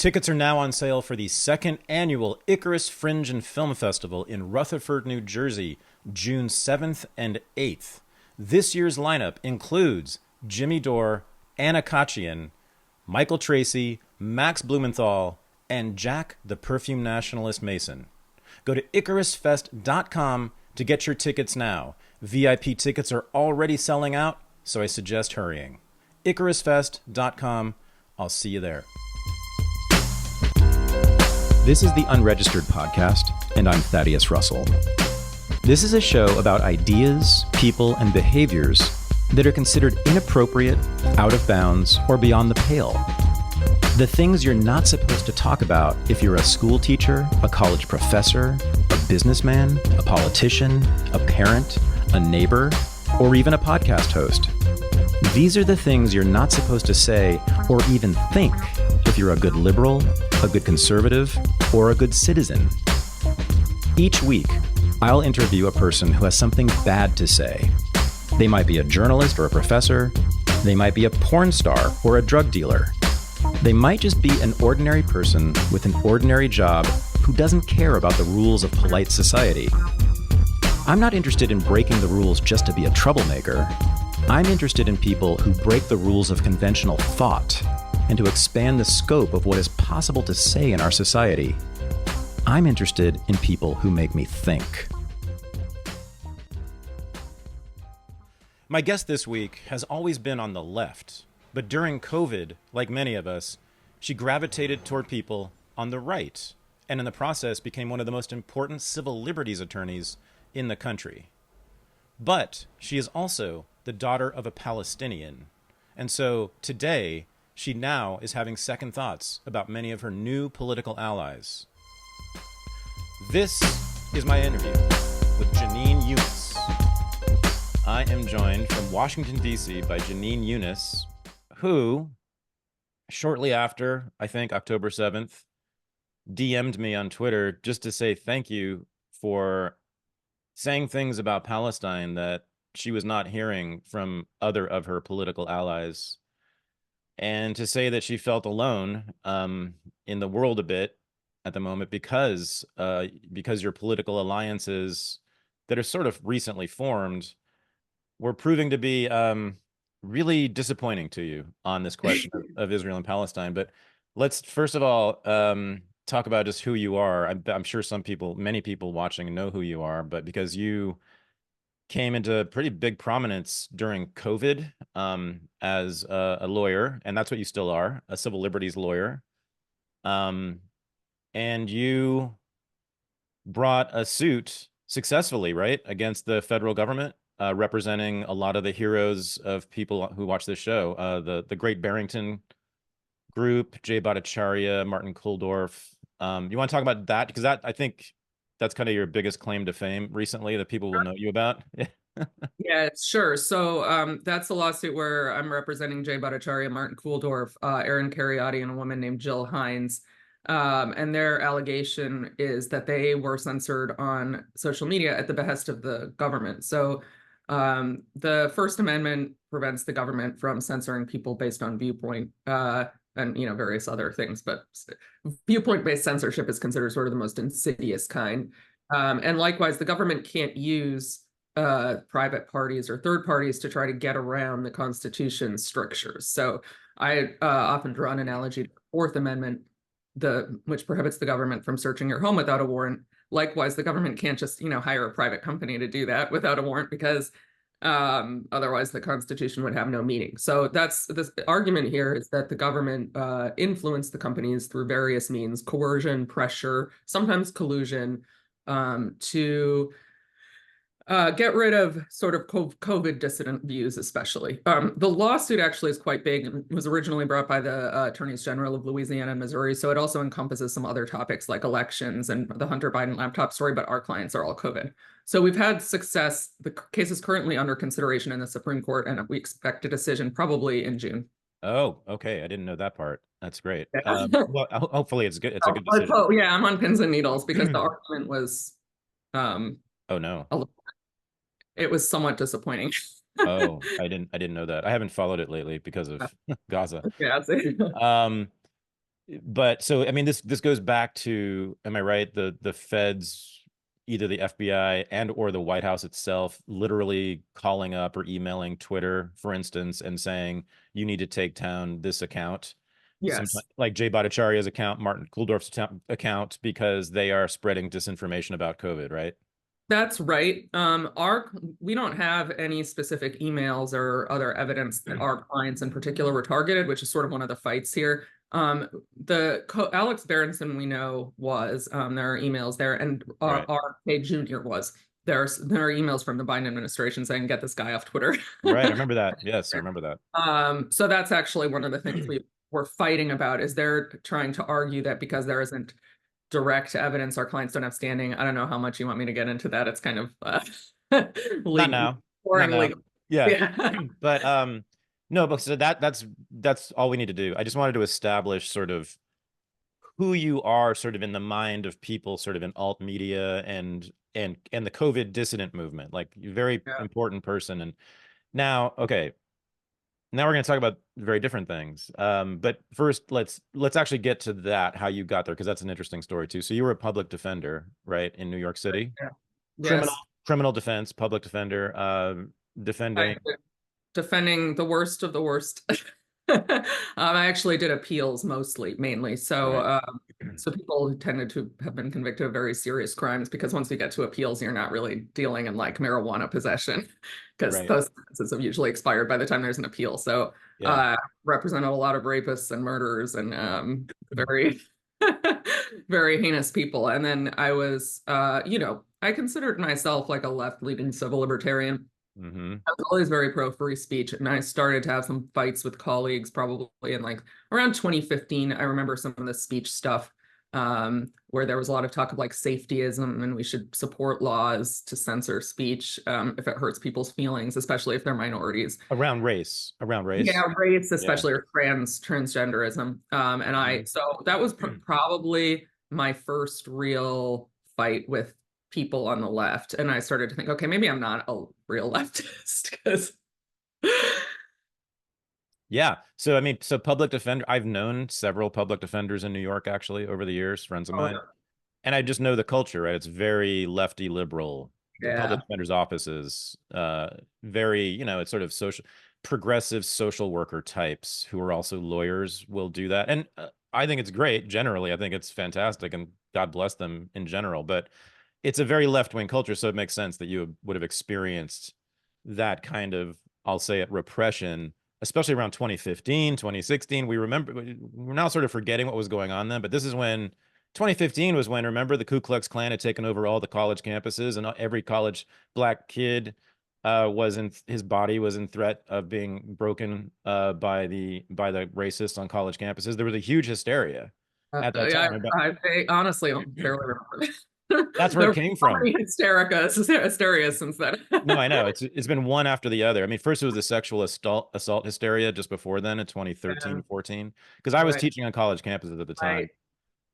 Tickets are now on sale for the second annual ICARUS Fringe and Film Festival in Rutherford, New Jersey, June 7th and 8th. This year's lineup includes Jimmy Dore, Anna Kachian, Michael Tracy, Max Blumenthal, and Jack the Perfume Nationalist Mason. Go to ICARUSFest.com to get your tickets now. VIP tickets are already selling out, so I suggest hurrying. ICARUSFest.com. I'll see you there. This is the Unregistered Podcast, and I'm Thaddeus Russell. This is a show about ideas, people, and behaviors that are considered inappropriate, out of bounds, or beyond the pale. The things you're not supposed to talk about if you're a school teacher, a college professor, a businessman, a politician, a parent, a neighbor, or even a podcast host. These are the things you're not supposed to say or even think if you're a good liberal, a good conservative, or a good citizen. Each week, I'll interview a person who has something bad to say. They might be a journalist or a professor. They might be a porn star or a drug dealer. They might just be an ordinary person with an ordinary job who doesn't care about the rules of polite society. I'm not interested in breaking the rules just to be a troublemaker. I'm interested in people who break the rules of conventional thought and to expand the scope of what is possible to say in our society. I'm interested in people who make me think. My guest this week has always been on the left, but during COVID, like many of us, she gravitated toward people on the right, and in the process became one of the most important civil liberties attorneys in the country. But she is also the daughter of a Palestinian, and so today, she now is having second thoughts about many of her new political allies. This is my interview with Jenin Younes. I am joined from Washington, D.C. by Jenin Younes, who, shortly after, I think, October 7th, DM'd me on Twitter just to say thank you for saying things about Palestine that she was not hearing from other of her political allies, and to say that she felt alone in the world a bit at the moment because your political alliances that are sort of recently formed were proving to be really disappointing to you on this question of Israel and Palestine. But let's first of all talk about just who you are. I'm sure many people watching know who you are, but because you came into pretty big prominence during COVID as a lawyer, and that's what you still are, a civil liberties lawyer. And you brought a suit successfully, right, against the federal government, representing a lot of the heroes of people who watch this show, the Great Barrington Group, Jay Bhattacharya, Martin Kulldorff. You want to talk about that? Because I think that's kind of your biggest claim to fame recently that people will know you about. Yeah, sure. So that's a lawsuit where I'm representing Jay Bhattacharya, Martin Kulldorff, Aaron Cariotti, and a woman named Jill Hines. And their allegation is that they were censored on social media at the behest of the government. So the First Amendment prevents the government from censoring people based on viewpoint and various other things, but viewpoint-based censorship is considered sort of the most insidious kind. And likewise, the government can't use private parties or third parties to try to get around the Constitution's strictures. So I often draw an analogy to the Fourth Amendment, which prohibits the government from searching your home without a warrant. Likewise, the government can't just hire a private company to do that without a warrant, because otherwise the Constitution would have no meaning. So that's this argument here, is that the government influenced the companies through various means: coercion, pressure, sometimes collusion, to get rid of sort of COVID dissident views, especially. The lawsuit actually is quite big and was originally brought by the attorneys general of Louisiana and Missouri. So it also encompasses some other topics like elections and the Hunter Biden laptop story, but our clients are all COVID. So we've had success. The case is currently under consideration in the Supreme Court, and we expect a decision probably in June. Oh, okay. I didn't know that part. That's great. Yeah. Well, hopefully it's good. It's a good decision. Yeah, I'm on pins and needles because the argument was oh no. It was somewhat disappointing. Oh, I didn't know that. I haven't followed it lately because of Gaza. Yeah. but so I mean, this goes back to, am I right? The feds, either the FBI and or the White House itself, literally calling up or emailing Twitter, for instance, and saying you need to take down this account. Sometimes Yes. like Jay Bhattacharya's account, Martin Kulldorff's account, because they are spreading disinformation about COVID, right? That's right. We don't have any specific emails or other evidence that our clients in particular were targeted, which is sort of one of the fights here. Alex Berenson we know was there are emails there, and Right. RFK Jr. was there are emails from the Biden administration saying get this guy off Twitter. Right. I remember that. Yes, I remember that. So that's actually one of the things we were fighting about is they're trying to argue that because there isn't direct evidence our clients don't have standing. I don't know how much you want me to get into that. It's kind of Not legal, now. Not boring now. legal. Yeah. Yeah. But no, but so that's all we need to do. I just wanted to establish sort of who you are sort of in the mind of people sort of in alt media and the COVID dissident movement. Like very Yeah. important person. And now, okay, now we're going to talk about very different things. But first, let's actually get to that, how you got there, because that's an interesting story too. So you were a public defender, right, in New York City? Yeah. Criminal Yes. criminal defense, public defender, I defending. defending the worst of the worst. I actually did appeals mostly, mainly. So, Right. so people who tended to have been convicted of very serious crimes because once we get to appeals, you're not really dealing in like marijuana possession because Right. those sentences have usually expired by the time there's an appeal. So, Yeah. represented a lot of rapists and murderers and very, very heinous people. And then I was, I considered myself like a left-leaning civil libertarian. Mm-hmm. I was always very pro free speech, and I started to have some fights with colleagues probably in like around 2015. I remember some of the speech stuff where there was a lot of talk of like safetyism and we should support laws to censor speech if it hurts people's feelings, especially if they're minorities. Around race. Around race. Yeah, race, Yeah. especially or transgenderism. And Mm-hmm. so that was probably my first real fight with people on the left. And I started to think, okay, maybe I'm not a real leftist because Yeah. So I mean, so public defender, I've known several public defenders in New York actually over the years, friends of mine. And I just know the culture, right? It's very lefty liberal. The public yeah. defender's office is very, it's sort of social, progressive social worker types who are also lawyers will do that. And I think it's great generally. I think it's fantastic and God bless them in general. But it's a very left-wing culture, so it makes sense that you would have experienced that kind of, I'll say it, repression, especially around 2015, 2016. We're now sort of forgetting what was going on then, but this is when 2015 was when, remember, the Ku Klux Klan had taken over all the college campuses, and every college black kid his body was in threat of being broken by the racists on college campuses. There was a huge hysteria at that Yeah, time. I honestly don't barely remember. That's where There it were came so from. many hysteria since then. No, I know. It's been one after the other. I mean, first it was the sexual assault hysteria just before then in Yeah, 2013, 14, because I was right, teaching on college campuses at the time. right.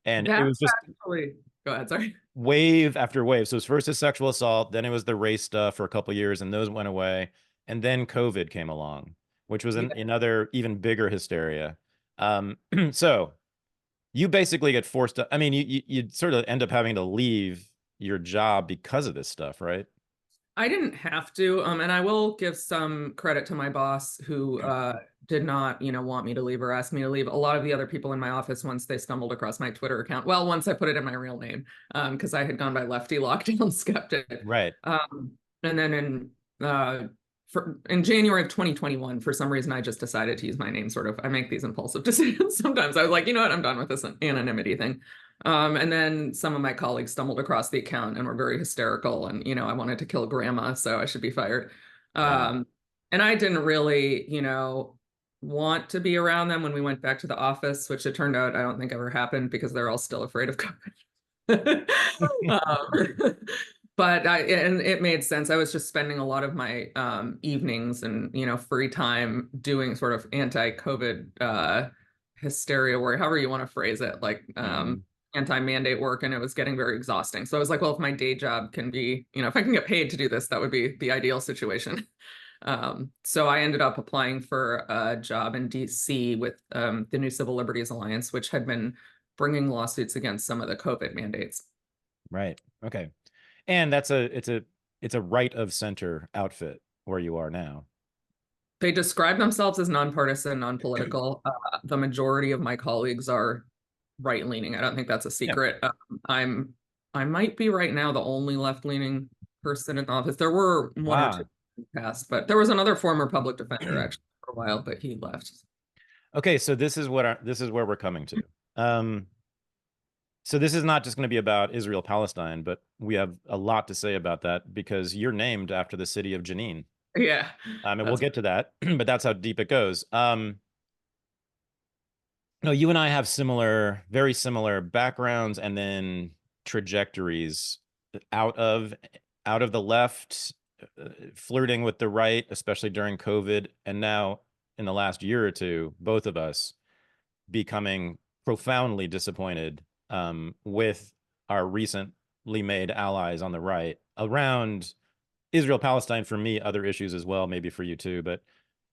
And it That's was just actually, go ahead, sorry. wave after wave. So it was first the sexual assault, then it was the race stuff for a couple of years, and those went away. And then COVID came along, which was Yeah. another even bigger hysteria. So you basically get forced to, I mean, you sort of end up having to leave your job because of this stuff, right? I didn't have to, and I will give some credit to my boss who did not, want me to leave or ask me to leave. A lot of the other people in my office, once they stumbled across my Twitter account, well, once I put it in my real name, because I had gone by Lefty Lockdown Skeptic, Right. and then in January of 2021, for some reason, I just decided to use my name. Sort of, I make these impulsive decisions sometimes. I was like, you know what, I'm done with this anonymity thing. And then some of my colleagues stumbled across the account and were very hysterical. And, I wanted to kill grandma, so I should be fired. Yeah. And I didn't really, want to be around them when we went back to the office, which it turned out I don't think ever happened because they're all still afraid of COVID. But and it made sense. I was just spending a lot of my evenings and free time doing sort of anti-COVID hysteria work, however you want to phrase it, like Mhm. anti-mandate work, and it was getting very exhausting. So I was like, well, if my day job can be, if I can get paid to do this, that would be the ideal situation. So I ended up applying for a job in DC with the new Civil Liberties Alliance, which had been bringing lawsuits against some of the COVID mandates. Right. Okay. And it's a right of center outfit where you are now. They describe themselves as nonpartisan, non-political. The majority of my colleagues are right-leaning. I don't think that's a Yeah. secret. I might be right now the only left-leaning person in the office. There were one or two Wow. in the past, but there was another former public defender actually for a while, but he left. Okay, so this is where we're coming to. Um, so this is not just going to be about Israel Palestine, but we have a lot to say about that because you're named after the city of Jenin. Yeah, And we'll that's get to that, but that's how deep it goes. No, you and I have very similar backgrounds and then trajectories out of out of the left, flirting with the right, especially during COVID, and now in the last year or two, both of us becoming profoundly disappointed with our recently made allies on the right around Israel, Palestine, for me, other issues as well, maybe for you too. But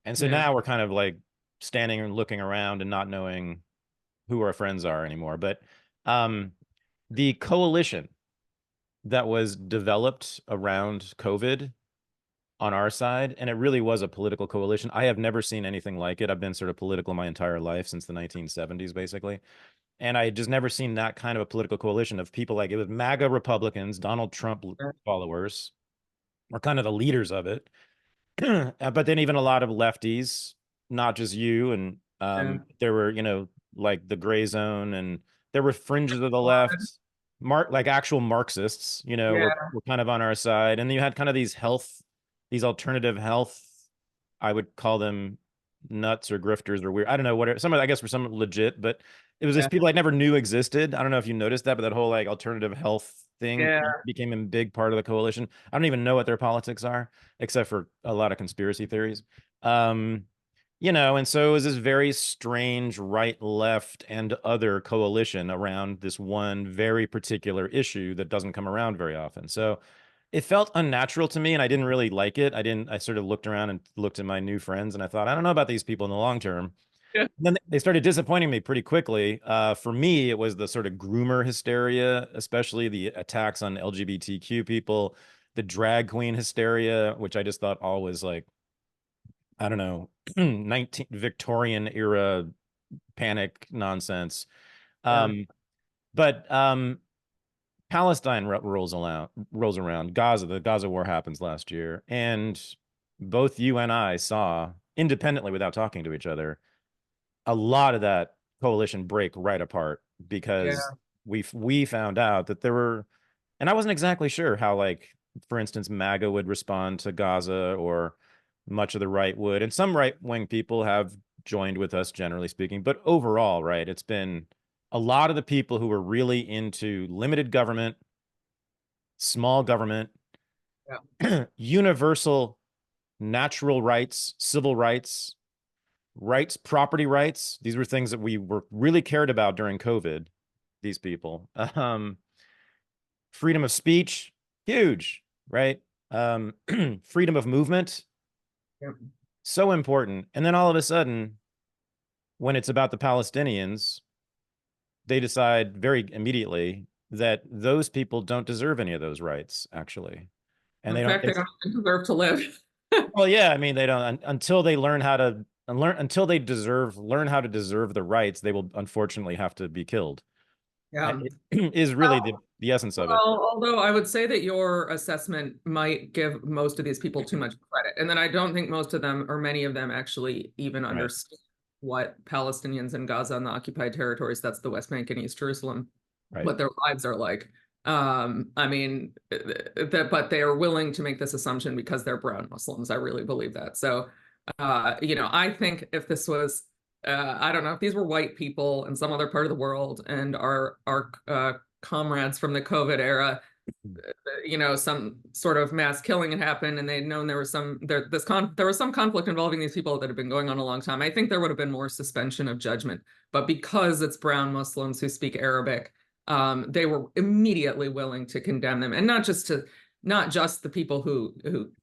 and so yeah, now we're kind of like standing and looking around and not knowing who our friends are anymore. But um, the coalition that was developed around COVID on our side, and it really was a political coalition. I have never seen anything like it. I've been sort of political my entire life since the 1970s, basically. And I had just never seen that kind of a political coalition of people like it was MAGA Republicans, Donald Trump followers, were kind of the leaders of it. But then even a lot of lefties, not just you, and yeah, there were, like the gray zone, and there were fringes of the left, like actual Marxists, yeah, were kind of on our side. And then you had kind of these alternative health, I would call them nuts or grifters or weird. I don't know what some of, I guess for some legit, but it was just yeah, people I never knew existed. I don't know if you noticed that, but that whole like alternative health thing yeah, became a big part of the coalition. I don't even know what their politics are, except for a lot of conspiracy theories. Um, and so it was this very strange right, left, and other coalition around this one very particular issue that doesn't come around very often. So it felt unnatural to me and I didn't really like it. I sort of looked around and looked at my new friends and I thought, I don't know about these people in the long term. yeah, And then they started disappointing me pretty quickly. For me, it was the sort of groomer hysteria, especially the attacks on LGBTQ people, the drag queen hysteria, which I just thought all was like, I don't know, 19 Victorian era panic nonsense. yeah. But Palestine rolls around. The Gaza war happens last year, and both you and I saw independently without talking to each other a lot of that coalition break right apart because Yeah. we found out that there were, and I wasn't exactly sure how, like, for instance, MAGA would respond to Gaza or much of the right would, and some right wing people have joined with us generally speaking, but overall, right, it's been a lot of the people who were really into limited government, small government, universal natural rights, civil rights, property rights. These were things that we were really cared about during COVID. These people, freedom of speech, huge, right? Freedom of movement, Yeah. so important. And then all of a sudden, when it's about the Palestinians, they decide very immediately that those people don't deserve any of those rights, actually. And In they don't, fact, they don't even deserve to live. well, yeah, I mean, they don't until they learn how to until they learn how to deserve the rights, they will unfortunately have to be killed. Yeah. It is really the essence of it. Well, although I would say that your assessment might give most of these people too much credit, and then I don't think most of them or many of them actually even Right, understand what Palestinians in Gaza and the occupied territories, that's the West Bank and East Jerusalem, right. what their lives are like. I mean, but they are willing to make this assumption because they're brown Muslims. I really believe that. So, I think if this was, I don't know, if these were white people in some other part of the world and our comrades from the COVID era, some sort of mass killing had happened and they'd known there was there was some conflict involving these people that had been going on a long time, I think there would have been more suspension of judgment. But because it's brown Muslims who speak Arabic, they were immediately willing to condemn them, and not just to not just the people who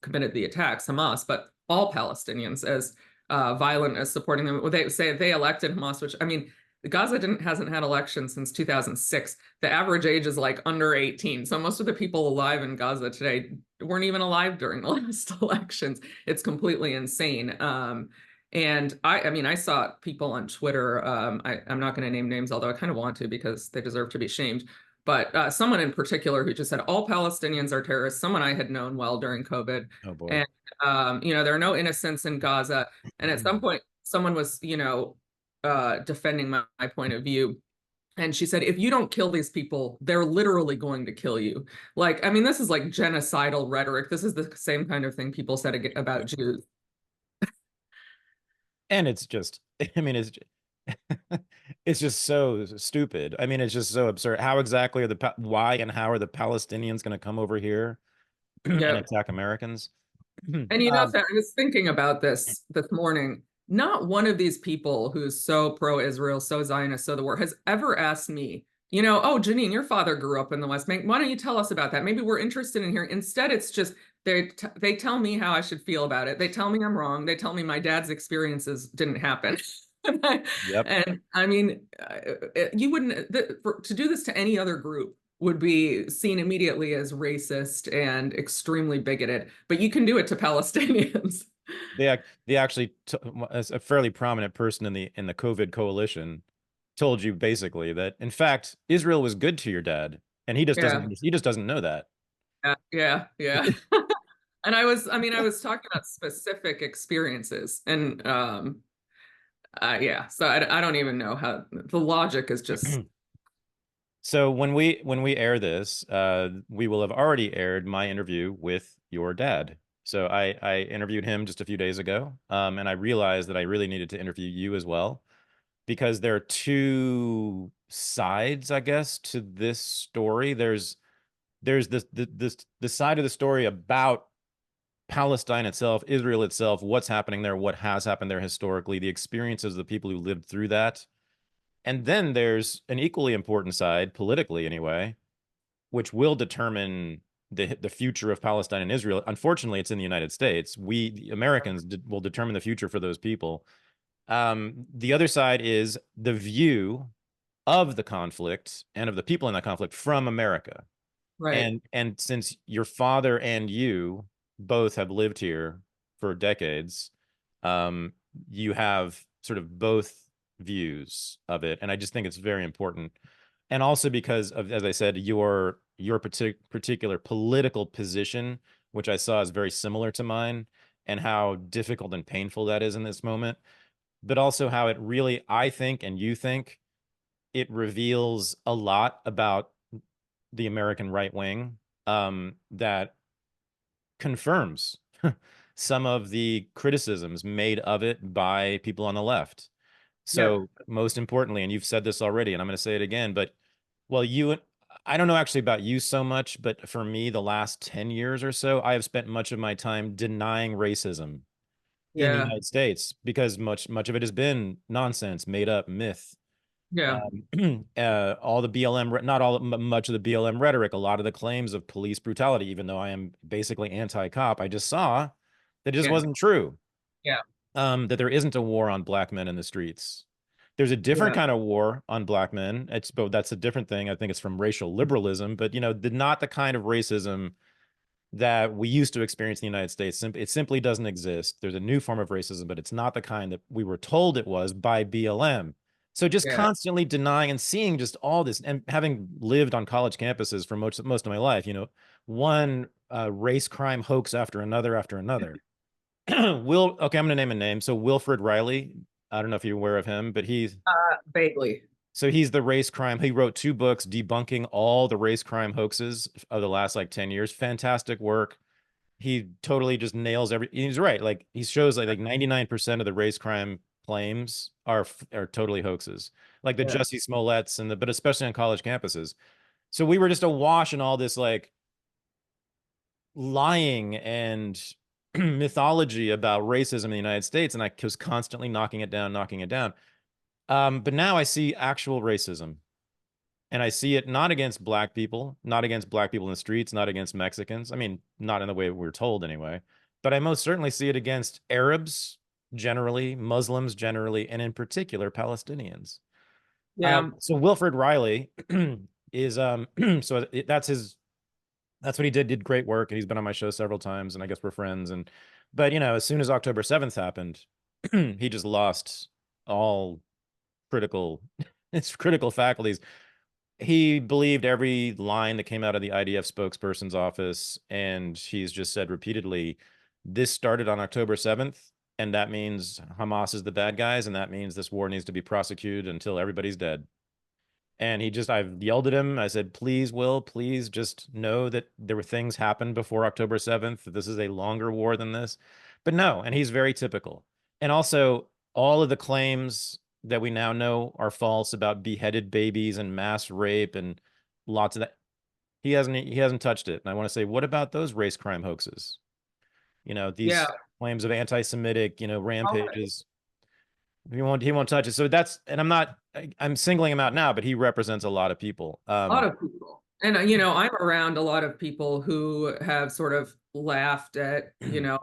committed the attacks, Hamas, but all Palestinians as violent as supporting them. They say they elected Hamas, which I mean, Gaza hasn't had elections since 2006. The average age is like under 18. So most of the people alive in Gaza today weren't even alive during the last elections. It's completely insane. And I mean, I saw people on Twitter. I'm not going to name names, although I kind of want to because they deserve to be shamed. But someone in particular who just said all Palestinians are terrorists, someone I had known well during COVID. Oh boy. And, there are no innocents in Gaza. And at some point, someone was, defending my point of view. And she said, if you don't kill these people, they're literally going to kill you. Like, I mean, this is like genocidal rhetoric. This is the same kind of thing people said about Jews. And it's just, I mean, it's just so stupid. I mean, it's just so absurd. How exactly are why and how are the Palestinians going to come over here and Yep. attack Americans? And I was thinking about this morning. Not one of these people who's so pro-Israel, so Zionist, so the war has ever asked me, oh, Janine, your father grew up in the West Bank. Why don't you tell us about that? Maybe we're interested in hearing. Instead, it's just they tell me how I should feel about it. They tell me I'm wrong. They tell me my dad's experiences didn't happen. Yep. And I mean, you wouldn't to do this to any other group would be seen immediately as racist and extremely bigoted, but you can do it to Palestinians. They actually, as a fairly prominent person in the COVID coalition, told you basically that in fact Israel was good to your dad, and he just doesn't know that. Yeah. And I was talking about specific experiences, and so I don't even know how the logic is just. So when we air this, we will have already aired my interview with your dad. So I interviewed him just a few days ago, and I realized that I really needed to interview you as well, because there are two sides, I guess, to this story. There's the side of the story about Palestine itself, Israel itself, what's happening there, what has happened there historically, the experiences of the people who lived through that. And then there's an equally important side, politically anyway, which will determine the future of Palestine and Israel. Unfortunately, it's in the United States. We, the Americans, will determine the future for those people. The other side is the view of the conflict and of the people in that conflict from America. Right. And since your father and you both have lived here for decades, you have sort of both views of it, and I just think it's very important. And also because of, as I said, your particular political position, which I saw is very similar to mine, and how difficult and painful that is in this moment, but also how it really, I think, and you think, it reveals a lot about the American right wing, that confirms some of the criticisms made of it by people on the left. Yep. So most importantly, and you've said this already, and I'm going to say it again, but well, I don't know actually about you so much, but for me, the last 10 years or so, I have spent much of my time denying racism in the Yeah. United States, because much of it has been nonsense, made up myth. Yeah. All the BLM, not all, much of the BLM rhetoric, a lot of the claims of police brutality, even though I am basically anti-cop, I just saw that it just Yeah. wasn't true. Yeah. That there isn't a war on black men in the streets. There's a different Yeah. kind of war on black men. But that's a different thing. I think it's from racial liberalism, but not the kind of racism that we used to experience in the United States. It simply doesn't exist. There's a new form of racism, but it's not the kind that we were told it was by BLM. So just Yeah. constantly denying and seeing just all this, and having lived on college campuses for most of my life, one race crime hoax after another after another. I'm going to name a name. So Wilfred Riley, I don't know if you're aware of him, but Vaguely. he's the race crime. He wrote 2 books debunking all the race crime hoaxes of the last like 10 years. Fantastic work. He totally just nails he's right. Like he shows like 99% of the race crime claims are totally hoaxes. Like the Yeah. Jussie Smollett's but especially on college campuses. So we were just awash in all this like lying and mythology about racism in the United States, and I was constantly knocking it down. But now I see actual racism, And I see it not against black people, not against black people in the streets, not against Mexicans. I mean, not in the way we're told anyway. But I most certainly see it against Arabs generally, Muslims generally, and in particular Palestinians. Yeah. So Wilfred Riley is that's what he did great work, and he's been on my show several times, and I guess we're friends. And but as soon as October 7th happened, he just lost all critical its critical faculties. He believed every line that came out of the IDF spokesperson's office, and he's just said repeatedly, this started on October 7th, and that means Hamas is the bad guys, and that means this war needs to be prosecuted until everybody's dead. And I've yelled at him. I said, please, Will, please just know that there were things happened before October 7th, that this is a longer war than this. But no, and he's very typical. And also, all of the claims that we now know are false about beheaded babies and mass rape and lots of that. He hasn't touched it. And I want to say, what about those race crime hoaxes? These Yeah. claims of anti-Semitic, Okay. rampages. He won't touch it. So I'm singling him out now, but he represents a lot of people. A lot of people. And, I'm around a lot of people who have sort of laughed at, the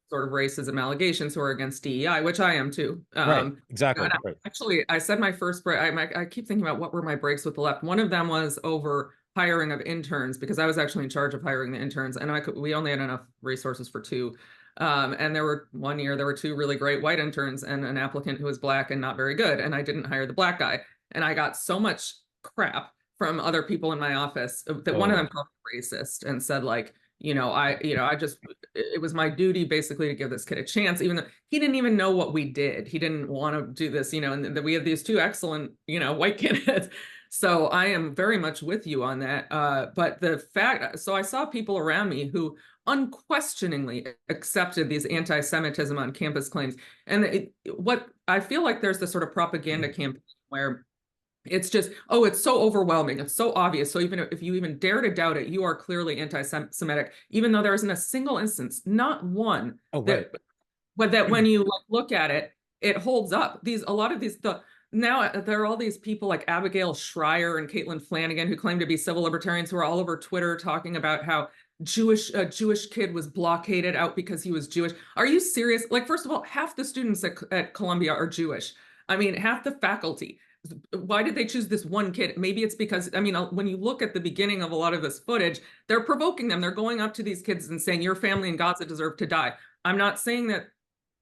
sort of racism allegations who are against DEI, which I am too. Right, exactly. And Right. actually, I said my first break, I keep thinking about what were my breaks with the left. One of them was over hiring of interns, because I was actually in charge of hiring the interns, and we only had enough resources for two. And one year there were two really great white interns and an applicant who was black and not very good. And I didn't hire the black guy. And I got so much crap from other people in my office that one of them called me racist and said, like, it was my duty basically to give this kid a chance, even though he didn't even know what we did. He didn't want to do this, and we had these two excellent, white candidates. So I am very much with you on that. But so I saw people around me who unquestioningly accepted these anti-Semitism on campus claims. And what I feel like there's this sort of propaganda campaign where it's just, oh, it's so overwhelming. It's so obvious. So even if you even dare to doubt it, you are clearly anti-Semitic, even though there isn't a single instance, not one, that when you look at it, it holds up. Now there are all these people like Abigail Schreier and Caitlin Flanagan who claim to be civil libertarians who are all over Twitter talking about how a Jewish kid was blockaded out because he was Jewish. Are you serious? Like, first of all, half the students at Columbia are Jewish. I mean, half the faculty. Why did they choose this one kid? Maybe it's because, when you look at the beginning of a lot of this footage, they're provoking them. They're going up to these kids and saying, your family in Gaza deserve to die. I'm not saying that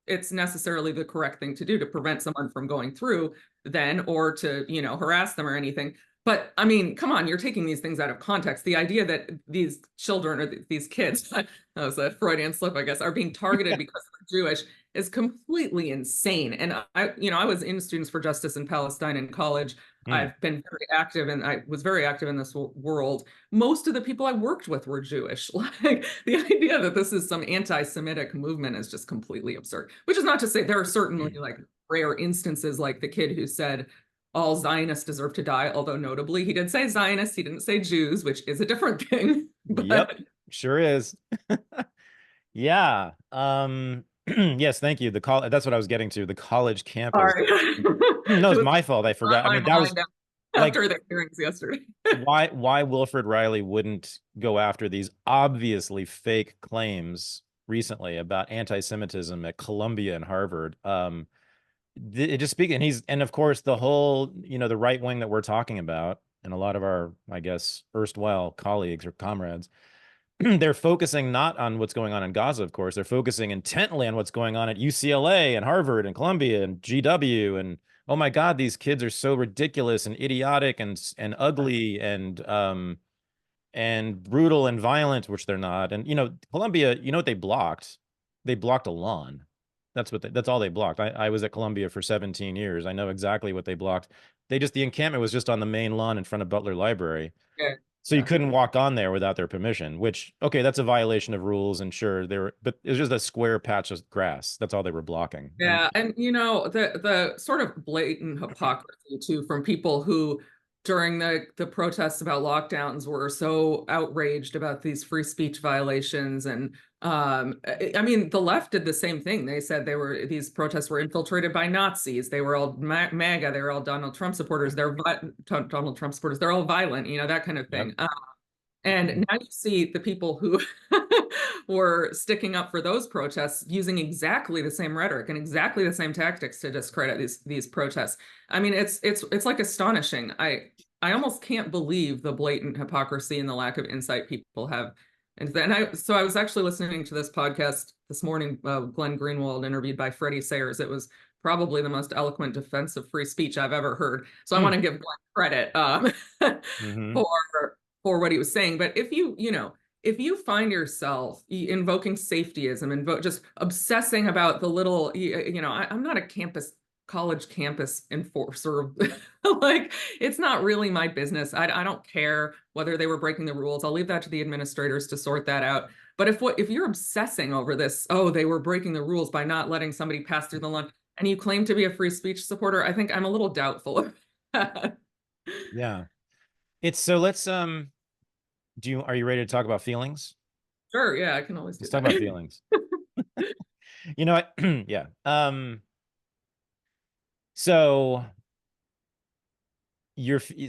it's necessarily the correct thing to do to prevent someone from going through then, or to, harass them or anything. But come on, you're taking these things out of context. The idea that these children or these kids, that was a Freudian slip, I guess, are being targeted because they're Jewish is completely insane. And I was in Students for Justice in Palestine in college. I've been very active, and I was very active in this world. Most of the people I worked with were Jewish. Like, the idea that this is some anti-Semitic movement is just completely absurd. Which is not to say there are certainly like rare instances, like the kid who said all Zionists deserve to die, although notably he did say Zionists, he didn't say Jews, which is a different thing. Yep, sure is. Yeah. Yes, thank you. That's what I was getting to. The college campus. Sorry. No, it's my fault. I forgot. That was after the hearings yesterday. why Wilfred Riley wouldn't go after these obviously fake claims recently about anti-Semitism at Columbia and Harvard. It just speaks, and of course the whole, the right wing that we're talking about, and a lot of our, I guess, erstwhile colleagues or comrades, they're focusing not on what's going on in Gaza, of course. They're focusing intently on what's going on at UCLA and Harvard and Columbia and GW. And oh my God, these kids are so ridiculous and idiotic and ugly and brutal and violent, which they're not. And Columbia, what they blocked? They blocked a lawn. That's all they blocked. I was at Columbia for 17 years. I know exactly what they blocked. The encampment was just on the main lawn in front of Butler Library. Yeah. So you couldn't walk on there without their permission, which, okay, that's a violation of rules, and sure, but it was just a square patch of grass. That's all they were blocking. Yeah, and the sort of blatant hypocrisy too from people who during the protests about lockdowns were so outraged about these free speech violations and I mean, the left did the same thing. They said these protests were infiltrated by Nazis. They were all MAGA. They were all Donald Trump supporters. Donald Trump supporters. They're all violent, that kind of Yep. thing. And now you see the people who were sticking up for those protests using exactly the same rhetoric and exactly the same tactics to discredit these protests. I mean, it's like astonishing. I almost can't believe the blatant hypocrisy and the lack of insight people have. And then I was actually listening to this podcast this morning, Glenn Greenwald interviewed by Freddie Sayers. It was probably the most eloquent defense of free speech I've ever heard. So I want to give Glenn credit Mm-hmm. for what he was saying. But if you find yourself invoking safetyism, just obsessing about the little, I'm not a college campus enforcer. Like, it's not really my business. I don't care whether they were breaking the rules. I'll leave that to the administrators to sort that out. But if you're obsessing over this, oh, they were breaking the rules by not letting somebody pass through the line, and you claim to be a free speech supporter, I think I'm a little doubtful of that. Yeah. It's so let's are you ready to talk about feelings? Sure, yeah, I can always do Let's talk about that. feelings. You know what? Yeah. So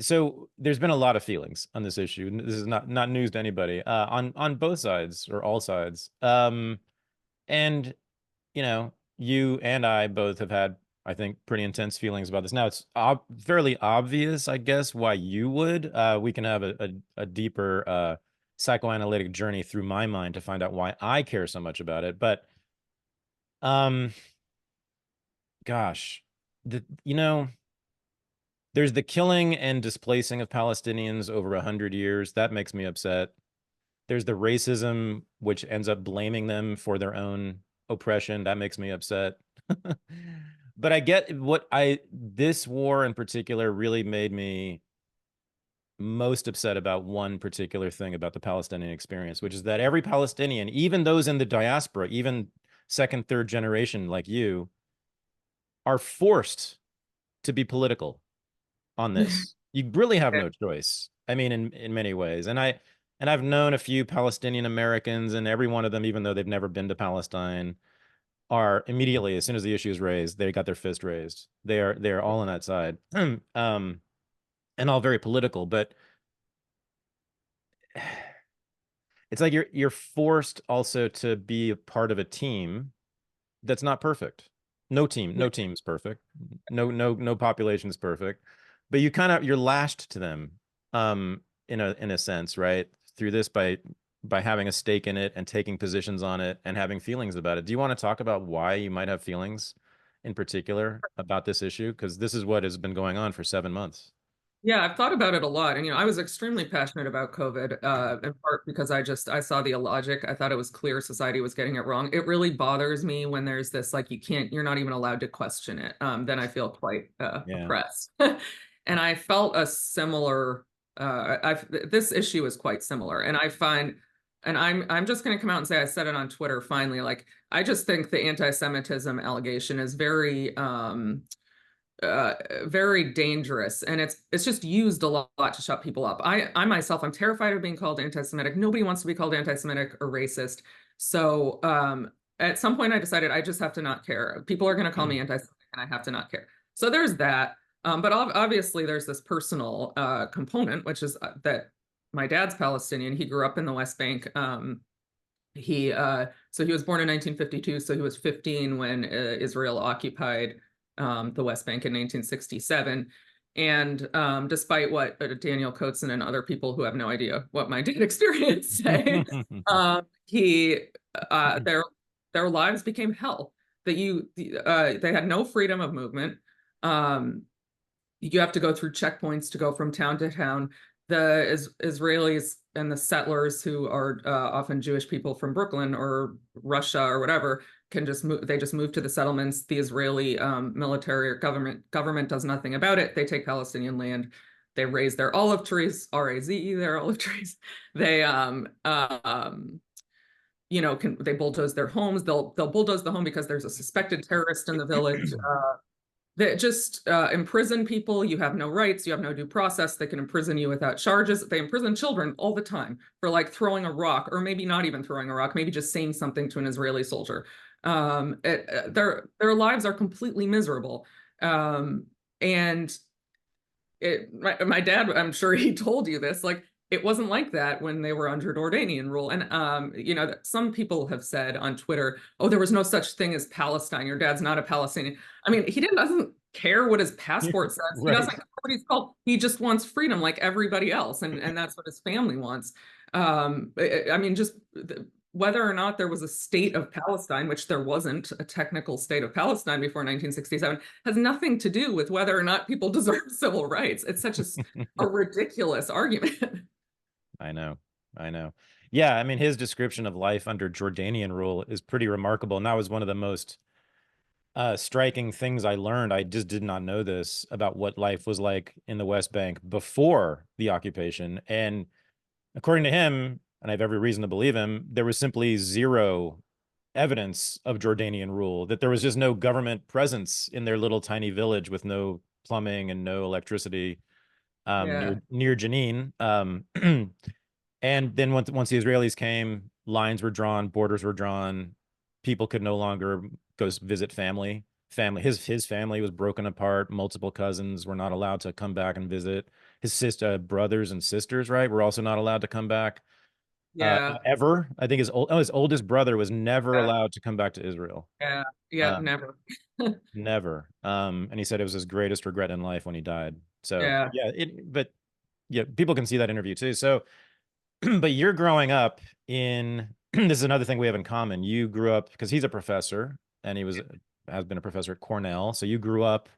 so there's been a lot of feelings on this issue. This is not news to anybody. On both sides or all sides. And you and I both have had, I think, pretty intense feelings about this. Now it's fairly obvious, I guess, why you would. We can have a deeper psychoanalytic journey through my mind to find out why I care so much about it. But um, gosh, there's the killing and displacing of Palestinians over 100 years. That makes me upset. There's the racism, which ends up blaming them for their own oppression. That makes me upset. But I get this war in particular really made me most upset about one particular thing about the Palestinian experience, which is that every Palestinian, even those in the diaspora, even second, third generation like you, are forced to be political on this. You really have no choice. I mean, in many ways. And I've known a few Palestinian Americans, and every one of them, even though they've never been to Palestine, are immediately, as soon as the issue is raised, they got their fist raised. They're all on that side. And all very political, but it's like you're forced also to be a part of a team that's not perfect. No team's perfect. No population is perfect. But you're lashed to them, in a sense, right? Through this by having a stake in it and taking positions on it and having feelings about it. Do you want to talk about why you might have feelings in particular about this issue? Because this is what has been going on for 7 months. Yeah, I've thought about it a lot. And, I was extremely passionate about COVID, in part because I saw the illogic. I thought it was clear society was getting it wrong. It really bothers me when there's this, like, you're not even allowed to question it. Then I feel quite Yeah. oppressed. And I felt a similar, this issue is quite similar. And I'm just going to come out and say, I said it on Twitter finally, like, I just think the anti-Semitism allegation is very dangerous, and it's just used a lot to shut people up. I myself, I'm terrified of being called anti-Semitic. Nobody wants to be called anti-Semitic or racist. So at some point I decided I just have to not care. People are going to call me anti-Semitic and I have to not care. So there's that. But obviously there's this personal component, which is that my dad's Palestinian. He grew up in the West Bank. So he was born in 1952, so he was 15 when Israel occupied the West Bank in 1967. And despite what Daniel Coatson and other people who have no idea what my dad experienced say, he their lives became hell. They had no freedom of movement. You have to go through checkpoints to go from town to town. The Israelis and the settlers, who are often Jewish people from Brooklyn or Russia or whatever, can just move. They just move to the settlements. The Israeli military or government does nothing about it. They take Palestinian land. They raise their olive trees, RAZE, their olive trees. They they bulldoze their homes. They'll bulldoze the home because there's a suspected terrorist in the village. that just imprison people. You have no rights. You have no due process. They can imprison you without charges. They imprison children all the time for like throwing a rock, or maybe not even throwing a rock, maybe just saying something to an Israeli soldier. Their lives are completely miserable. And my dad, I'm sure he told you this, like it wasn't like that when they were under Jordanian rule. And some people have said on Twitter, oh, there was no such thing as Palestine. Your dad's not a Palestinian. I mean, doesn't care what his passport says. Right. He doesn't care what he's called. He just wants freedom like everybody else. And that's what his family wants. I mean, just whether or not there was a state of Palestine, which there wasn't a technical state of Palestine before 1967, has nothing to do with whether or not people deserve civil rights. It's such a ridiculous argument. I know. Yeah, I mean, his description of life under Jordanian rule is pretty remarkable. And that was one of the most striking things I learned. I just did not know this about what life was like in the West Bank before the occupation. And according to him, and I have every reason to believe him, there was simply zero evidence of Jordanian rule, that there was just no government presence in their little tiny village with no plumbing and no electricity near Janine. And then once the Israelis came, lines were drawn, borders were drawn. People could no longer go visit family. His family was broken apart. Multiple cousins were not allowed to come back and visit. His brothers and sisters, right, were also not allowed to come back. Ever. I think his oldest brother was never allowed to come back to Israel. Never. Never. And he said it was his greatest regret in life when he died. So but people can see that interview too. So, but you're growing up in, this is another thing we have in common. You grew up, because he's a professor and has been a professor at Cornell. So you grew up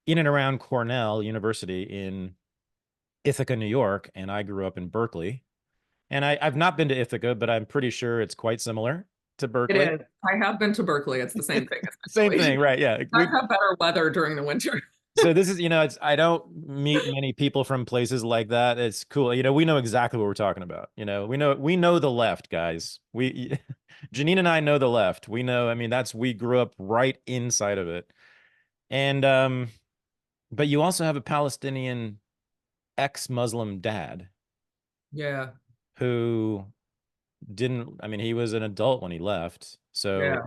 in and around Cornell University in Ithaca, New York, and I grew up in Berkeley. And I've not been to Ithaca, but I'm pretty sure it's quite similar to Berkeley. It is. I have been to Berkeley. It's the same thing. Same thing, right? Yeah. I have better weather during the winter. So this is, I don't meet many people from places like that. It's cool. We know exactly what we're talking about. We know the left, guys. Janine and I know the left. We know, I mean, we grew up right inside of it. And, but you also have a Palestinian ex-Muslim dad. Yeah. Who he was an adult when he left. So,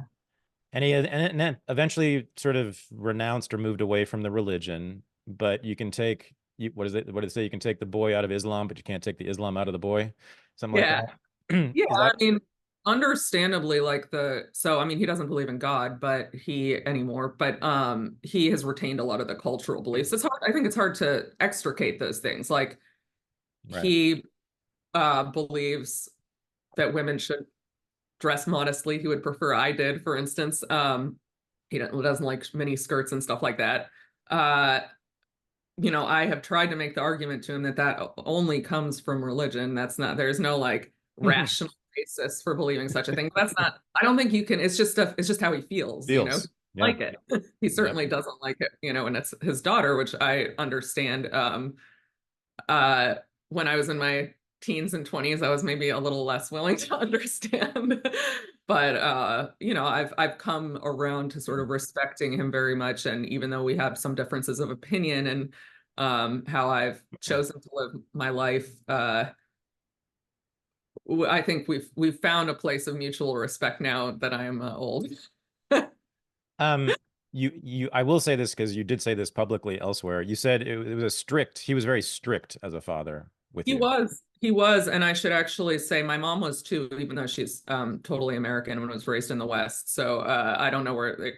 and then eventually sort of renounced or moved away from the religion. But you can take, what did it say? You can take the boy out of Islam, but you can't take the Islam out of the boy. Something like that. I mean, understandably, he doesn't believe in God, anymore, but he has retained a lot of the cultural beliefs. I think it's hard to extricate those things. Like, he believes that women should dress modestly. He would prefer I did, for instance. He doesn't like mini skirts and stuff like that. I have tried to make the argument to him that only comes from religion. There's no rational basis for believing such a thing. That's not, I don't think you can, it's just how he feels. Like it. He certainly doesn't like it, and it's his daughter, which I understand. When I was in my teens and 20s, I was maybe a little less willing to understand. But I've come around to sort of respecting him very much. And even though we have some differences of opinion and how I've chosen to live my life, I think we've found a place of mutual respect now that I am old. I will say this because you did say this publicly elsewhere. You said it was he was very strict as a father with you. He was, and I should actually say my mom was too, even though she's totally American and was raised in the West. So I don't know where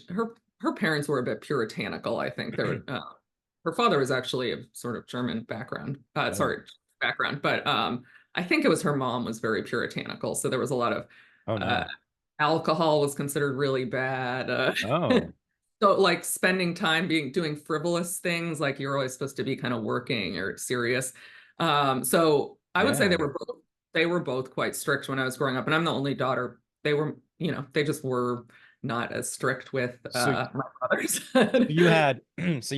her parents were a bit puritanical. I think her father was actually a sort of German background, but I think it was her mom was very puritanical. So there was a lot of alcohol was considered really bad. So like spending time doing frivolous things, like you're always supposed to be kind of working or serious. So I would say they were both quite strict when I was growing up, and I'm the only daughter. They were, they just were not as strict with my brothers. So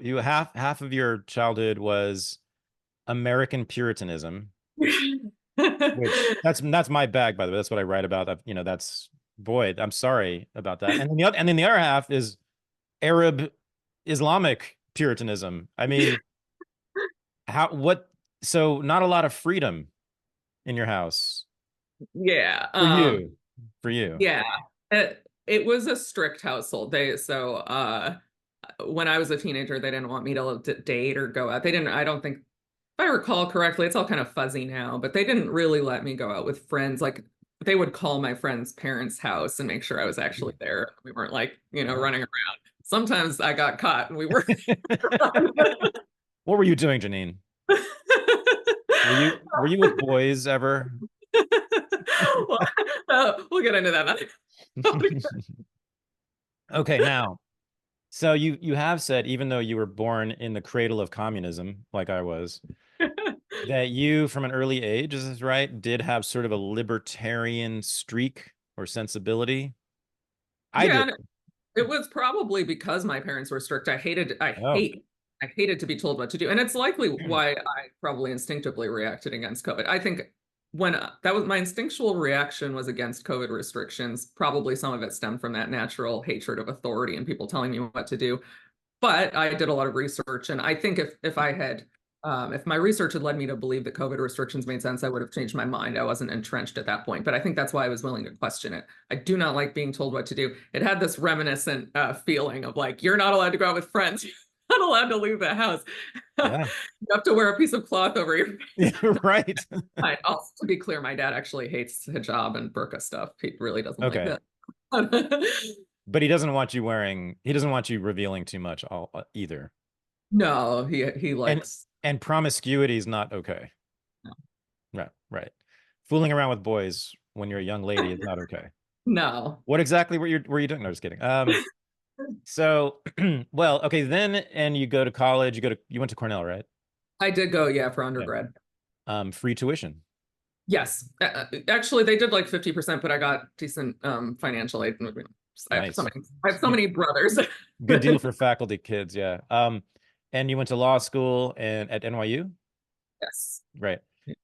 you half of your childhood was American Puritanism, which that's my bag, by the way. That's what I write about. That's Boy, I'm sorry about that. And then the other half is Arab Islamic Puritanism. I mean, how what so not a lot of freedom in your house Yeah. for you. For you. Yeah. It was a strict household. When I was a teenager, they didn't want me to date or go out. They didn't, I don't think, if I recall correctly, it's all kind of fuzzy now, but they didn't really let me go out with friends. Like they would call my friend's parents' house and make sure I was actually there. We weren't like, Wow. running around. Sometimes I got caught and we were. What were you doing, Janine? Were you with boys ever? Well, we'll get into that. Okay, now, so you have said, even though you were born in the cradle of communism, like I was, that you, from an early age, is this right, did have sort of a libertarian streak or sensibility? I Yeah, did. and it was probably because my parents were strict. Oh. I hated to be told what to do. And it's likely why I probably instinctively reacted against COVID. I think when that was my instinctual reaction was against COVID restrictions. Probably some of it stemmed from that natural hatred of authority and people telling me what to do. But I did a lot of research, and I think if my research had led me to believe that COVID restrictions made sense, I would have changed my mind. I wasn't entrenched at that point, but I think that's why I was willing to question it. I do not like being told what to do. It had this reminiscent feeling of like, you're not allowed to go out with friends. You're not allowed to leave the house. Yeah. You have to wear a piece of cloth over your face. Yeah, right. Also, to be clear, my dad actually hates hijab and burqa stuff. He really doesn't like Okay. that. But he doesn't want you revealing too much either. No, he And likes. and promiscuity is not okay. No. Right, right. Fooling around with boys when you're a young lady is not okay. No. What exactly were you doing? No, just kidding. So, well, okay, then, and you go to college, you went to Cornell, right? I did go, yeah, for Yeah. undergrad. Free tuition. Yes. Actually, they did like 50%, but I got decent financial aid. Nice. I have so many brothers. Good deal for faculty kids, yeah. And you went to law school and at NYU? Yes. Right.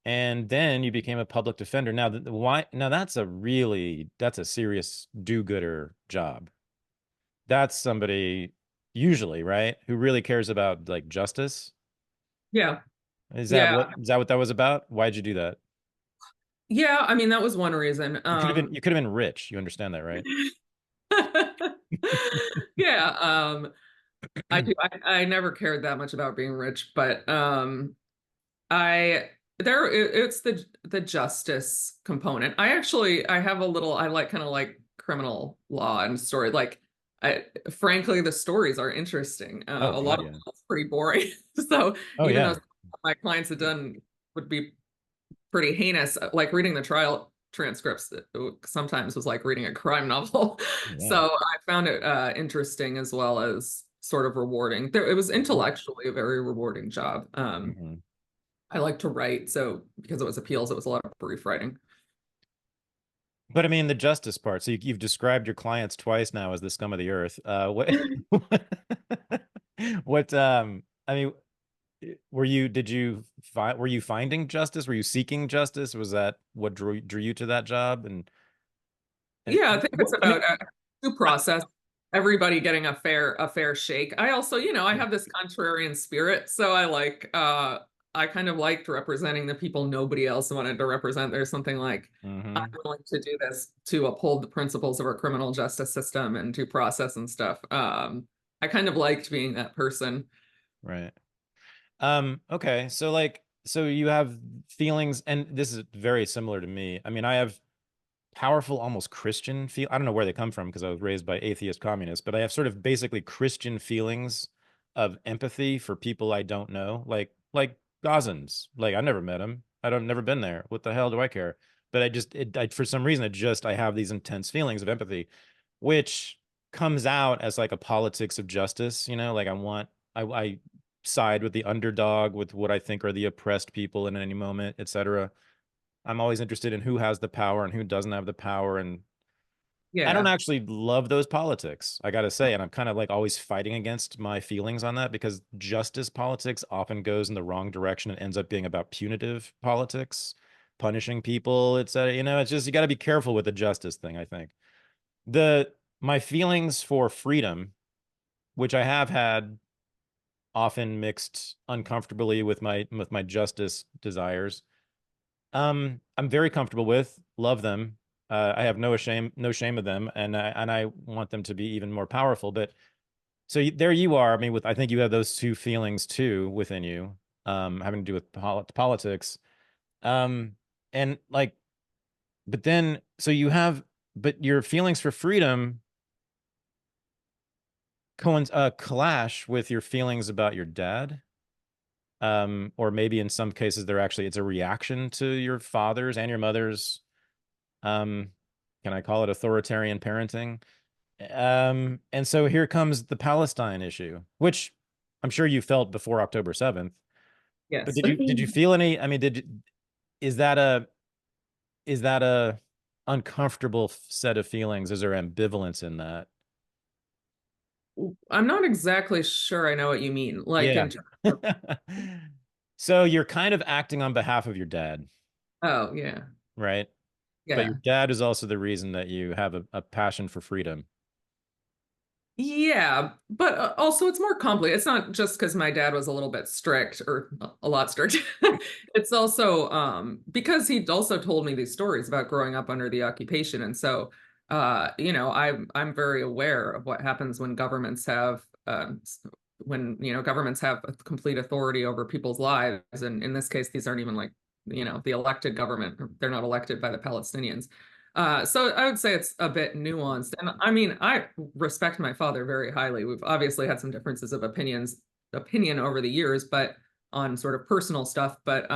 And then you became a public defender. Now, why? Now that's a serious do-gooder job. That's somebody usually, right, who really cares about like justice. Yeah. Is that Yeah. what that was about? Why'd you do that? Yeah. I mean, that was one reason. You could have been rich. You understand that, right? Yeah. I do. I never cared that much about being rich, but I it's the justice component. I have a little I like kind of like criminal law and story. Like frankly, the stories are interesting. Oh A lot God, of yeah. it's pretty boring. So Oh even yeah. though my clients have done would be pretty heinous, like reading the trial transcripts sometimes was like reading a crime novel. Yeah. So I found it interesting as well as sort of rewarding. It was intellectually a very rewarding job. Mhm. I like to write, so because it was appeals, it was a lot of brief writing. But I mean, the justice part. So you've described your clients twice now as the scum of the earth. What? What? I mean, were you finding justice? Were you seeking justice? Was that what drew you to that job? And Yeah, I think it's I mean, about due process, everybody getting a fair shake. I also, I have this contrarian spirit, so I kind of liked representing the people nobody else wanted to represent. There's something like I'm hmm willing to do this to uphold the principles of our criminal justice system and due process and stuff. I kind of liked being that person. right. Okay. So you have feelings, and this is very similar to me. I mean, I have powerful, almost Christian feel. I don't know where they come from because I was raised by atheist communists, but I have sort of basically Christian feelings of empathy for people I don't know, like Gazans. Like I never met them. Never been there. What the hell do I care? But for some reason, I have these intense feelings of empathy, which comes out as like a politics of justice. Like I side with the underdog, with what I think are the oppressed people in any moment, etc. I'm always interested in who has the power and who doesn't have the power. And I don't Yeah. actually love those politics, I gotta say. And I'm kind of like always fighting against my feelings on that because justice politics often goes in the wrong direction and ends up being about punitive politics, punishing people, etc. It's just, you got to be careful with the justice thing, I think. the my feelings for freedom, which I have had often mixed uncomfortably with my justice desires, I'm very comfortable with, love them. I have no shame of them, and I want them to be even more powerful. But so there you are. I mean, I think you have those two feelings too within you, having to do with politics. Um, and like, but then so you have, but your feelings for freedom clash with your feelings about your dad. Or maybe in some cases it's a reaction to your father's and your mother's, um, can I call it authoritarian parenting? And so here comes the Palestine issue, which I'm sure you felt before October 7th. But Yes. did you feel any? I mean, is that a is that a uncomfortable set of feelings? Is there ambivalence in that? I'm not exactly sure I know what you mean. Like Yeah. in terms of, So you're kind of acting on behalf of your dad, oh yeah. right? But your Yeah. dad is also the reason that you have a passion for freedom. Yeah, but also it's more complicated. It's not just because my dad was a little bit strict or a lot strict. It's also because he also told me these stories about growing up under the occupation. And so I'm very aware of what happens when governments have governments have complete authority over people's lives. And in this case, these aren't even like, the elected government. They're not elected by the Palestinians. So I would say it's a bit nuanced. And I mean, I respect my father very highly. We've obviously had some differences of opinion over the years, but on sort of personal stuff. But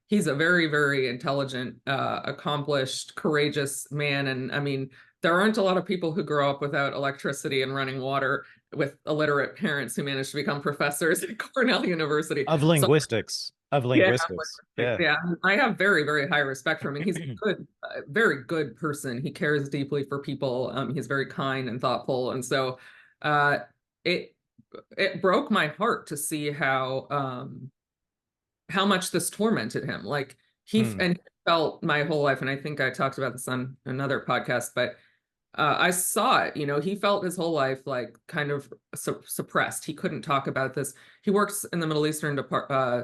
he's a very, very intelligent, accomplished, courageous man. And I mean, there aren't a lot of people who grow up without electricity and running water with illiterate parents who manage to become professors at Cornell University. Of So linguistics. Of yeah, linguistics. Yeah. yeah, I have very, very high respect for him, and he's a good, very good person. He cares deeply for people. He's very kind and thoughtful, and so uh, it it broke my heart to see how much this tormented him. Like Hmm. he felt my whole life, and I think I talked about this on another podcast, but I saw it. He felt his whole life like kind of suppressed. He couldn't talk about this. He works in the Middle Eastern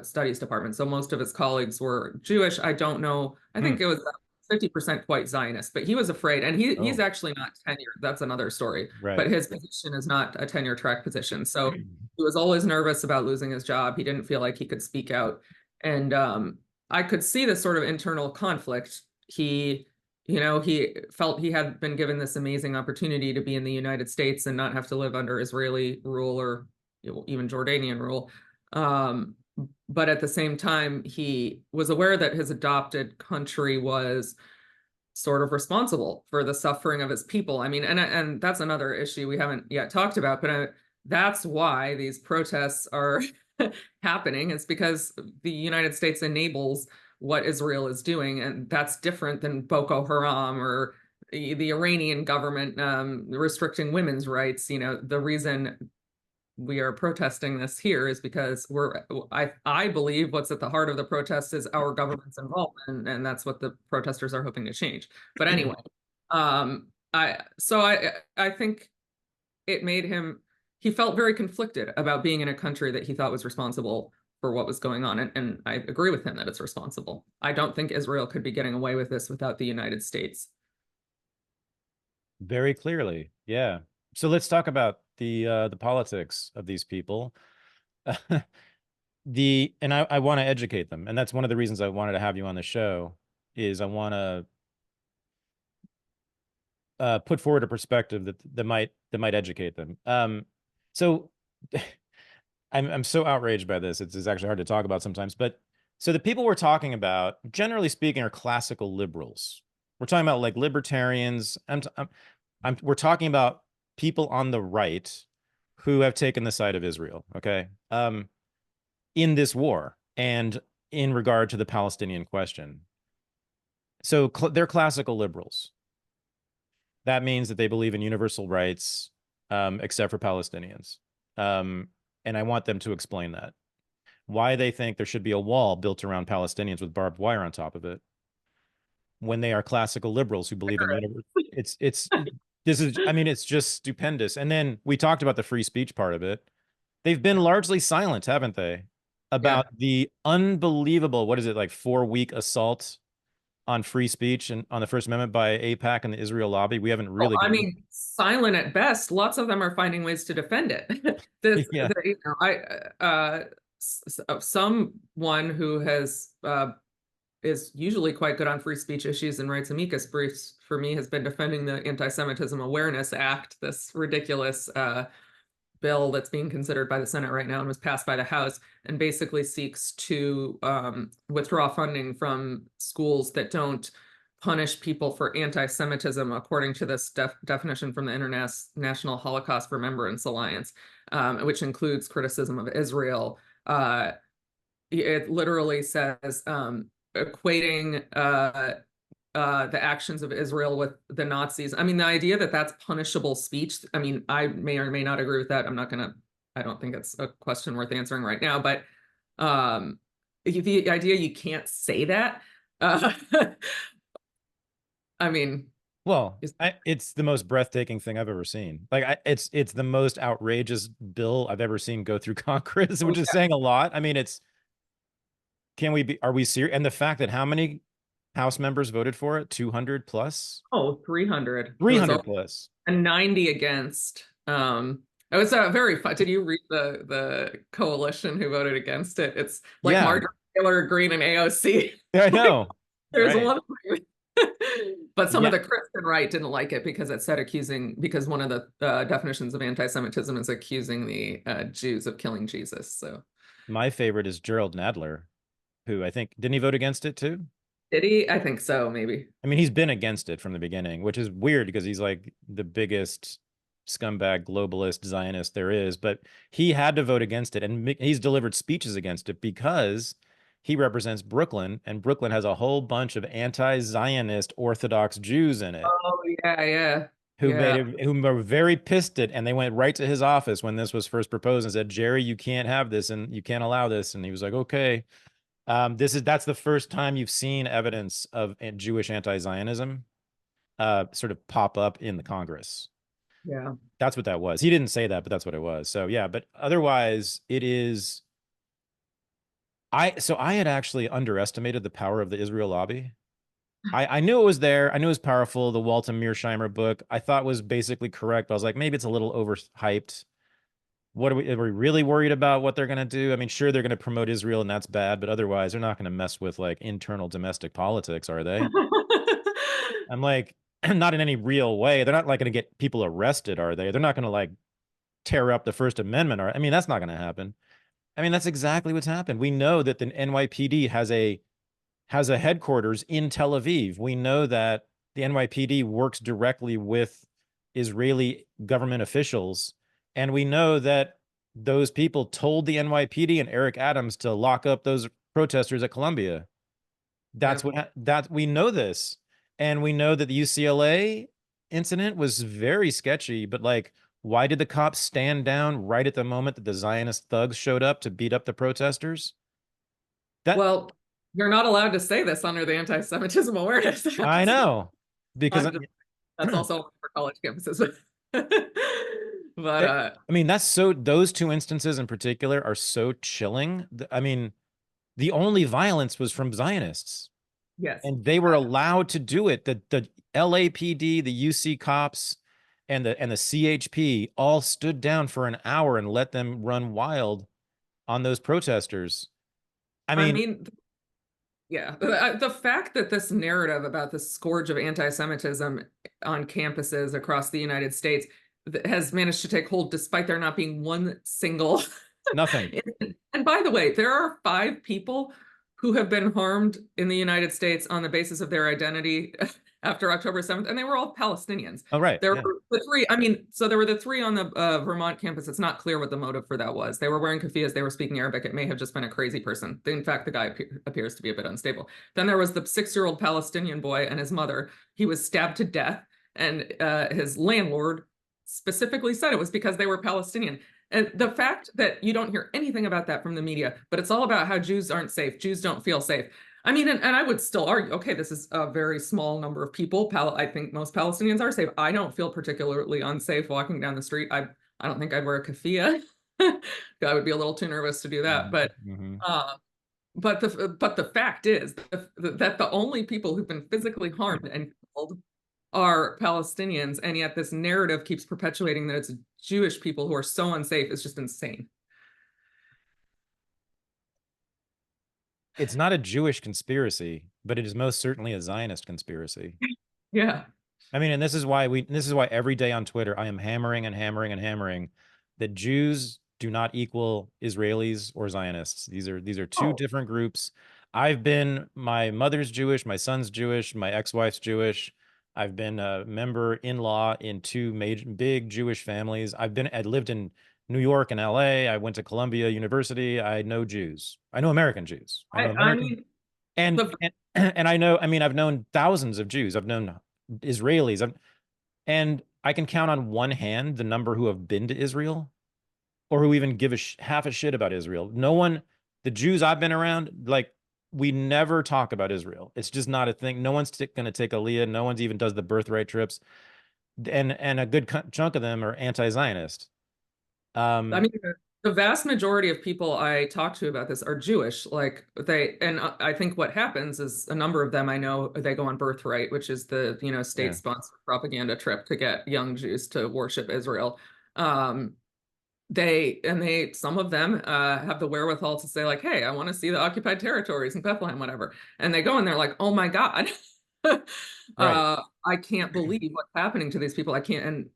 studies department, so most of his colleagues were Jewish. I don't know. I Hmm. think it was 50% white Zionist, but he was afraid, and he's Oh, actually not tenured. That's another story. right. But his position is not a tenure track position, so he was always nervous about losing his job. He didn't feel like he could speak out, and I could see this sort of internal conflict. He felt he had been given this amazing opportunity to be in the United States and not have to live under Israeli rule or even Jordanian rule. Um, but at the same time, he was aware that his adopted country was sort of responsible for the suffering of his people. I mean, and that's another issue we haven't yet talked about, but that's why these protests are happening. It's because the United States enables what Israel is doing, and that's different than Boko Haram or the Iranian government restricting women's rights. The reason we are protesting this here is because I believe what's at the heart of the protest is our government's involvement, and that's what the protesters are hoping to change. But anyway, I think it made him he felt very conflicted about being in a country that he thought was responsible for what was going on, and I agree with him that it's responsible. I don't think Israel could be getting away with this without the United States. Very clearly. Yeah. So let's talk about the politics of these people. I want to educate them. And that's one of the reasons I wanted to have you on the show is I want to put forward a perspective that might educate them. So I'm so outraged by this. It's actually hard to talk about sometimes. But so the people we're talking about, generally speaking, are classical liberals. We're talking about like libertarians. We're talking about people on the right who have taken the side of Israel. Okay, in this war and in regard to the Palestinian question. So they're classical liberals. That means that they believe in universal rights, except for Palestinians. Um, and I want them to explain that. Why they think there should be a wall built around Palestinians with barbed wire on top of it when they are classical liberals who believe in universe. It's This is, I mean, it's just stupendous. And then we talked about the free speech part of it. They've been largely silent, haven't they, Yeah. about the unbelievable, what is it, like 4 week assault on free speech and on the First Amendment by AIPAC and the Israel lobby? We haven't Well, really I gotten. mean, silent at best. Lots of them are finding ways to defend it. Yeah. Someone who is usually quite good on free speech issues and writes amicus briefs for me has been defending the Anti-Semitism Awareness Act, this ridiculous bill that's being considered by the Senate right now and was passed by the House, and basically seeks to withdraw funding from schools that don't punish people for anti-Semitism, according to this definition from the International Holocaust Remembrance Alliance, which includes criticism of Israel. It literally says equating the actions of Israel with the Nazis. I mean, the idea that that's punishable speech, I mean, I may or may not agree with that. I don't think it's a question worth answering right now, but the idea you can't say that, I mean, Well, it's the most breathtaking thing I've ever seen. Like, it's the most outrageous bill I've ever seen go through Congress, which is saying a lot. I mean, are we serious? And the fact that how many House members voted for it? 200 plus? 300. It was 300 plus. a 90 against. It was very fun. Did you read the coalition who voted against it? It's like Yeah, Marjorie Taylor Greene and AOC. I know. There's Right. one thing. But some of Yeah. the Christian right didn't like it because it said because one of the definitions of anti-Semitism is accusing the Jews of killing Jesus. So My favorite is Gerald Nadler, who I think, didn't he vote against it too? did he? I think so, maybe. I mean, he's been against it from the beginning, which is weird because he's like the biggest scumbag globalist Zionist there is, but he had to vote against it. And he's delivered speeches against it because he represents Brooklyn, and Brooklyn has a whole bunch of anti-Zionist Orthodox Jews in it Oh, yeah, yeah, who yeah. who were very pissed at, and they went right to his office when this was first proposed and said, Jerry, you can't have this and you can't allow this. And he was like, okay. That's the first time you've seen evidence of Jewish anti-Zionism sort of pop up in the Congress. Yeah. That's what that was. He didn't say that, but that's what it was. So yeah, but otherwise it is. I had actually underestimated the power of the Israel lobby. I knew it was there. I knew it was powerful. The Walter Mearsheimer book I thought was basically correct. But I was like, maybe it's a little overhyped. Are we really worried about what they're going to do? I mean, sure, they're going to promote Israel and that's bad, but otherwise they're not going to mess with like internal domestic politics, are they? I'm like, not in any real way. They're not like going to get people arrested, are they? They're not going to like tear up the First Amendment. I mean, that's not going to happen. I mean, that's exactly what's happened. We know that the NYPD has a headquarters in Tel Aviv. We know that the NYPD works directly with Israeli government officials. And we know that those people told the NYPD and Eric Adams to lock up those protesters at Columbia. Yeah. We know this. And we know that the UCLA incident was very sketchy, but like, why did the cops stand down right at the moment that the Zionist thugs showed up to beat up the protesters? That Well, you're not allowed to say this under the Anti-Semitism Awareness I Act. know because That's also for college campuses. But I mean, those two instances in particular are so chilling. I mean, the only violence was from Zionists, yes. and they were allowed to do it. The LAPD, the UC cops, and the CHP all stood down for an hour and let them run wild on those protesters. I I mean, mean, yeah, the fact that this narrative about the scourge of anti-Semitism on campuses across the United States has managed to take hold despite there not being one single. nothing. And by the way, there are 5 people who have been harmed in the United States on the basis of their identity after October 7th, and they were all Palestinians. Oh, right. There Yeah. were the 3, I mean, so there were the 3 on the Vermont campus. It's not clear what the motive for that was. They were wearing keffiyehs, they were speaking Arabic. It may have just been a crazy person. In fact, the guy appears to be a bit unstable. Then there was the 6-year-old Palestinian boy and his mother. He was stabbed to death, and his landlord specifically said it was because they were Palestinian. And the fact that you don't hear anything about that from the media, but it's all about how Jews aren't safe, Jews don't feel safe. I mean, and I would still argue, okay, this is a very small number of people. I think most Palestinians are safe. I don't feel particularly unsafe walking down the street. I don't think I'd wear a keffiyeh. I would be a little too nervous to do that. Mm-hmm. Uh, but the fact is that the only people who've been physically harmed and killed are Palestinians, and yet this narrative keeps perpetuating that it's Jewish people who are so unsafe. It's just insane. It's not a Jewish conspiracy, but it is most certainly a Zionist conspiracy. Yeah. I mean, and this is why every day on Twitter I am hammering and hammering and hammering that Jews do not equal Israelis or Zionists. These are two Oh, different groups. My mother's Jewish, my son's Jewish, my ex-wife's Jewish. I've been a member in-law in two major big Jewish families. I lived in New York and LA. I went to Columbia University. I know Jews. I know American Jews. I know I American mean, and the and I know, I mean, I've known thousands of Jews. I've known Israelis. And I can count on one hand the number who have been to Israel or who even give half a shit about Israel. No one, the Jews I've been around, like, we never talk about Israel. It's just not a thing. No one's going to take Aliyah. No one's even does the birthright trips. And a good chunk of them are anti-Zionist. I Um, mean, the vast majority of people I talk to about this are Jewish. Like and I think what happens is a number of them I know they go on Birthright, which is the yeah. state-sponsored propaganda trip to get young Jews to worship Israel. Um, they some of them have the wherewithal to say like, hey, I want to see the occupied territories in Bethlehem, whatever, and they go and they're like, oh my God. Right. I can't believe what's happening to these people. I can't. And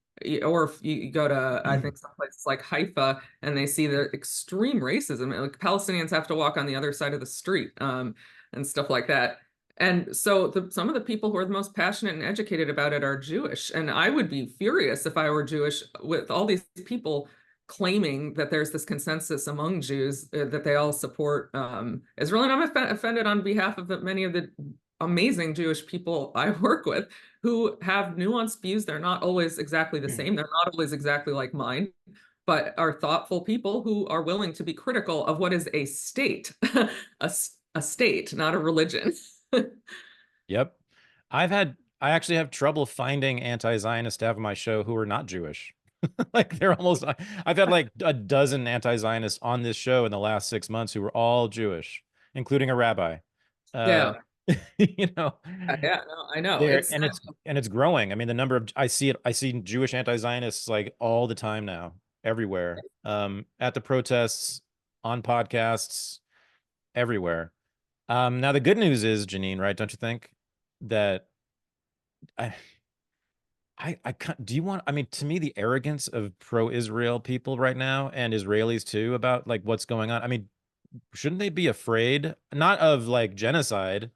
or if you go to, I think some places like Haifa and they see the extreme racism, like Palestinians have to walk on the other side of the street, and stuff like that. And so some of the people who are the most passionate and educated about it are Jewish. And I would be furious if I were Jewish with all these people claiming that there's this consensus among Jews that they all support Israel. And I'm offended on behalf of many of the amazing Jewish people I work with who have nuanced views. They're not always exactly the same. They're not always exactly like mine, but are thoughtful people who are willing to be critical of what is a state, a state, not a religion. Yep. I actually have trouble finding anti-Zionist to have on my show who are not Jewish. Like they're almost, I've had like a dozen anti-Zionists on this show in the last 6 months who were all Jewish, including a rabbi. Uh, Yeah. you know, Yeah, no, I know. there and it's growing. I mean, the number of I see Jewish anti-Zionists like all the time now, everywhere. At the protests, on podcasts, everywhere. Now the good news is, Janine, right? Don't you think that I I can't, do you want, I mean, to me, the arrogance of pro-Israel people right now and Israelis too about like what's going on. I mean, shouldn't they be afraid, not of like genocide,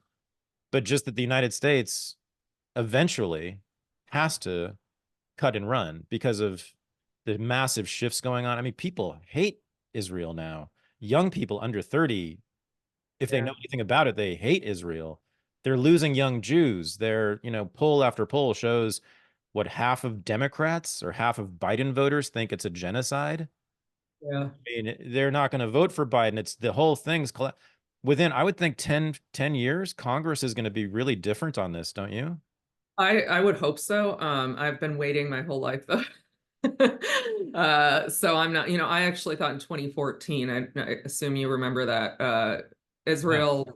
but just that the United States eventually has to cut and run because of the massive shifts going on? I mean, people hate Israel now. Young people under 30, if they Yeah. know anything about it, they hate Israel. They're losing young Jews. Poll after poll shows what half of Democrats or half of Biden voters think it's a genocide. Yeah. I mean, they're not going to vote for Biden. It's the whole thing's within, I would think 10 years, Congress is going to be really different on this, don't you? I would hope so. I've been waiting my whole life though. So I'm not, I actually thought in 2014, I assume you remember that, No. Israel,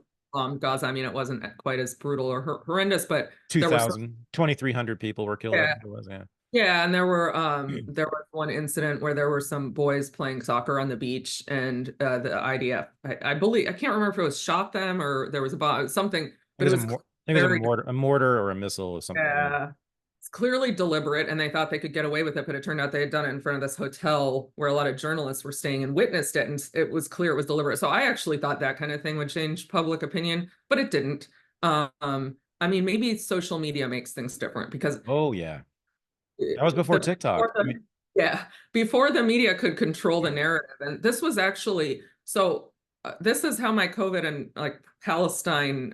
Gaza, I mean, it wasn't quite as brutal or horrendous, but there were some, 2,300 people were killed, I yeah, think it was, yeah. yeah, and there was one incident where there were some boys playing soccer on the beach, and the IDF, I believe, I can't remember if it was shot them or there was a bomb, something, but it was I think it was very, a mortar or a missile or something. Yeah. yeah, it's clearly deliberate, and they thought they could get away with it, but it turned out they had done it in front of this hotel where a lot of journalists were staying and witnessed it, and it was clear it was deliberate. So I actually thought that kind of thing would change public opinion, but it didn't. I mean, maybe social media makes things different because Oh yeah. That was before TikTok. I mean, yeah, before the media could control the narrative. And this was actually, so this is how my COVID and like Palestine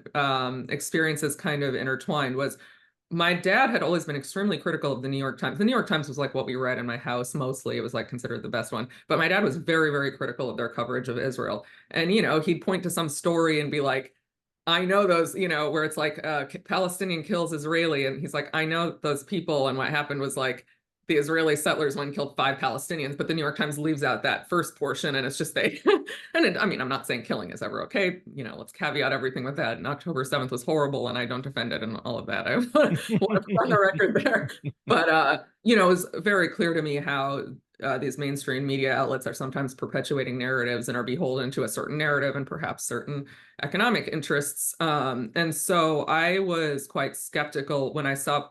experiences kind of intertwined. Was my dad had always been extremely critical of the New York Times. The New York Times was like what we read in my house mostly. It was like considered the best one. But my dad was very, very critical of their coverage of Israel. And, he'd point to some story and be like, I know those, where it's like Palestinian kills Israeli, and he's like, I know those people, and what happened was like the Israeli settlers went and killed 5 Palestinians, but the New York Times leaves out that first portion, and it's just they. I mean, I'm not saying killing is ever okay. Let's caveat everything with that. And October 7th was horrible, and I don't defend it and all of that. I want to put on the record there. But it was very clear to me how these mainstream media outlets are sometimes perpetuating narratives and are beholden to a certain narrative and perhaps certain economic interests. And so I was quite skeptical when I saw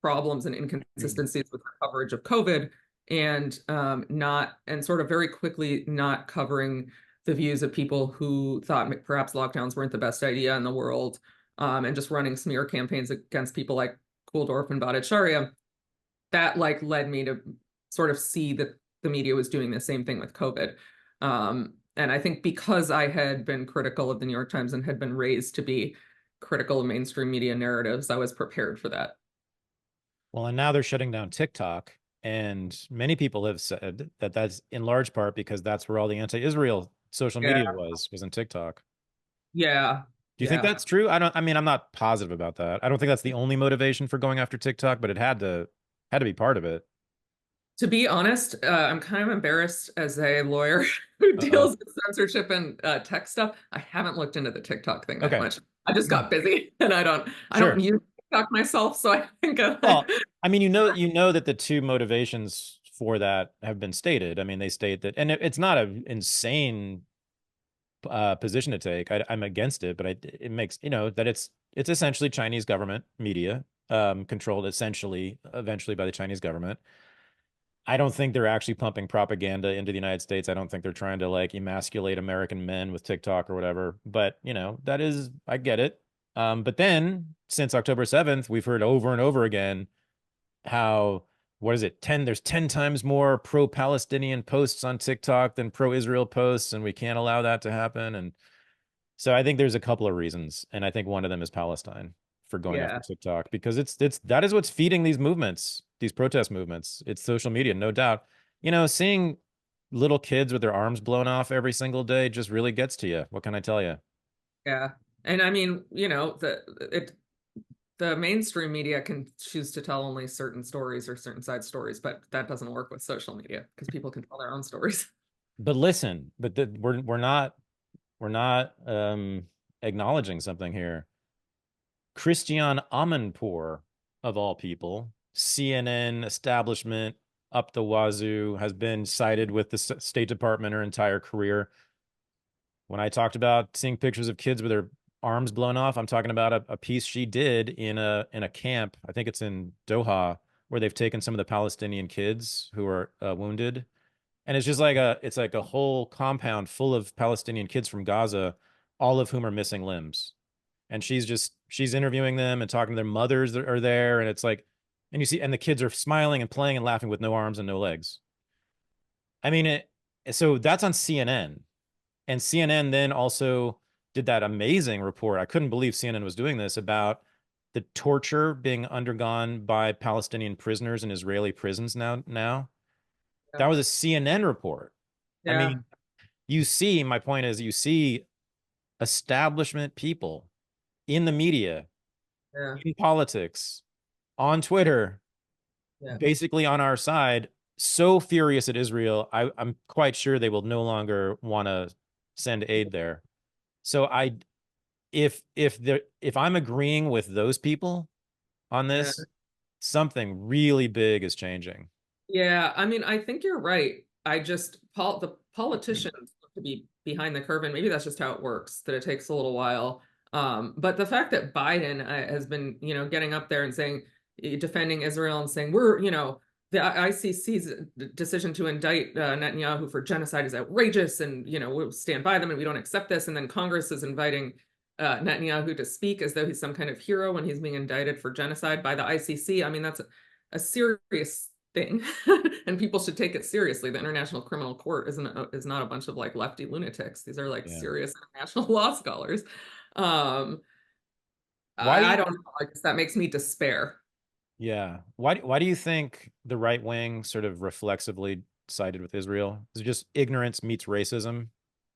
problems and inconsistencies with the coverage of COVID, and sort of very quickly not covering the views of people who thought perhaps lockdowns weren't the best idea in the world, and just running smear campaigns against people like Kulldorff and Bhattacharya. That led me to sort of see that the media was doing the same thing with COVID. And I think because I had been critical of the New York Times and had been raised to be critical of mainstream media narratives, I was prepared for that. Well, and now they're shutting down TikTok. And many people have said that that's in large part because that's where all the anti-Israel social Yeah, media was in TikTok. yeah, Do you think yeah. that's true? I mean, I'm not positive about that. I don't think that's the only motivation for going after TikTok, but it had to be part of it. To be honest, I'm kind of embarrassed as a lawyer who Uh-oh. deals with censorship and tech stuff. I haven't looked into the TikTok thing that Okay. much. I just got busy, and I don't Sure. use TikTok myself, so I think Well, I mean, you know that the two motivations for that have been stated. I mean, they state that, and it's not an insane position to take. I'm against it, but it makes that it's essentially Chinese government media, controlled essentially eventually by the Chinese government. I don't think they're actually pumping propaganda into the United States. I don't think they're trying to like emasculate American men with TikTok or whatever. But that is, I get it. But then since October 7th, we've heard over and over again how, what is it, there's 10 times more pro-Palestinian posts on TikTok than pro-Israel posts, and we can't allow that to happen. And so I think there's a couple of reasons, and I think one of them is Palestine for going after yeah, TikTok, because that is what's feeding these movements, these protest movements. It's social media, no doubt. Seeing little kids with their arms blown off every single day just really gets to you. What can I tell you? yeah. And I mean, the mainstream media can choose to tell only certain stories or certain side stories, but that doesn't work with social media because people can tell their own stories. But listen, we're not acknowledging something here. Christian Amanpour, of all people, CNN establishment up the wazoo, has been cited with the State Department her entire career. When I talked about seeing pictures of kids with their arms blown off, I'm talking about a piece she did in a camp. I think it's in Doha, where they've taken some of the Palestinian kids who are wounded, and it's just like a whole compound full of Palestinian kids from Gaza, all of whom are missing limbs. And she's interviewing them and talking to their mothers that are there, and it's like, and you see, and the kids are smiling and playing and laughing with no arms and no legs. I mean, so that's on CNN, and CNN then also did that amazing report. I couldn't believe CNN was doing this about the torture being undergone by Palestinian prisoners in Israeli prisons now. That Yeah, was a CNN report. I yeah, mean, my point is, you see establishment people in the media, yeah, in politics, on Twitter, yeah, basically on our side, so furious at Israel. I'm quite sure they will no longer want to send aid there. So if I'm agreeing with those people on yeah. this, something really big is changing. Yeah, I mean, I think you're right. The politicians have to be behind the curve, and maybe that's just how it works, that it takes a little while. But the fact that Biden has been, getting up there and saying, defending Israel and saying, the ICC's decision to indict Netanyahu for genocide is outrageous, and, we'll stand by them and we don't accept this. And then Congress is inviting Netanyahu to speak as though he's some kind of hero when he's being indicted for genocide by the ICC. I mean, that's a serious thing, and people should take it seriously. The International Criminal Court is not a bunch of like lefty lunatics. These are like Yeah. serious international law scholars. Um, Why do I you don't know. I guess that makes me despair. Yeah. Why do you think the right wing sort of reflexively sided with Israel? Is it just ignorance meets racism?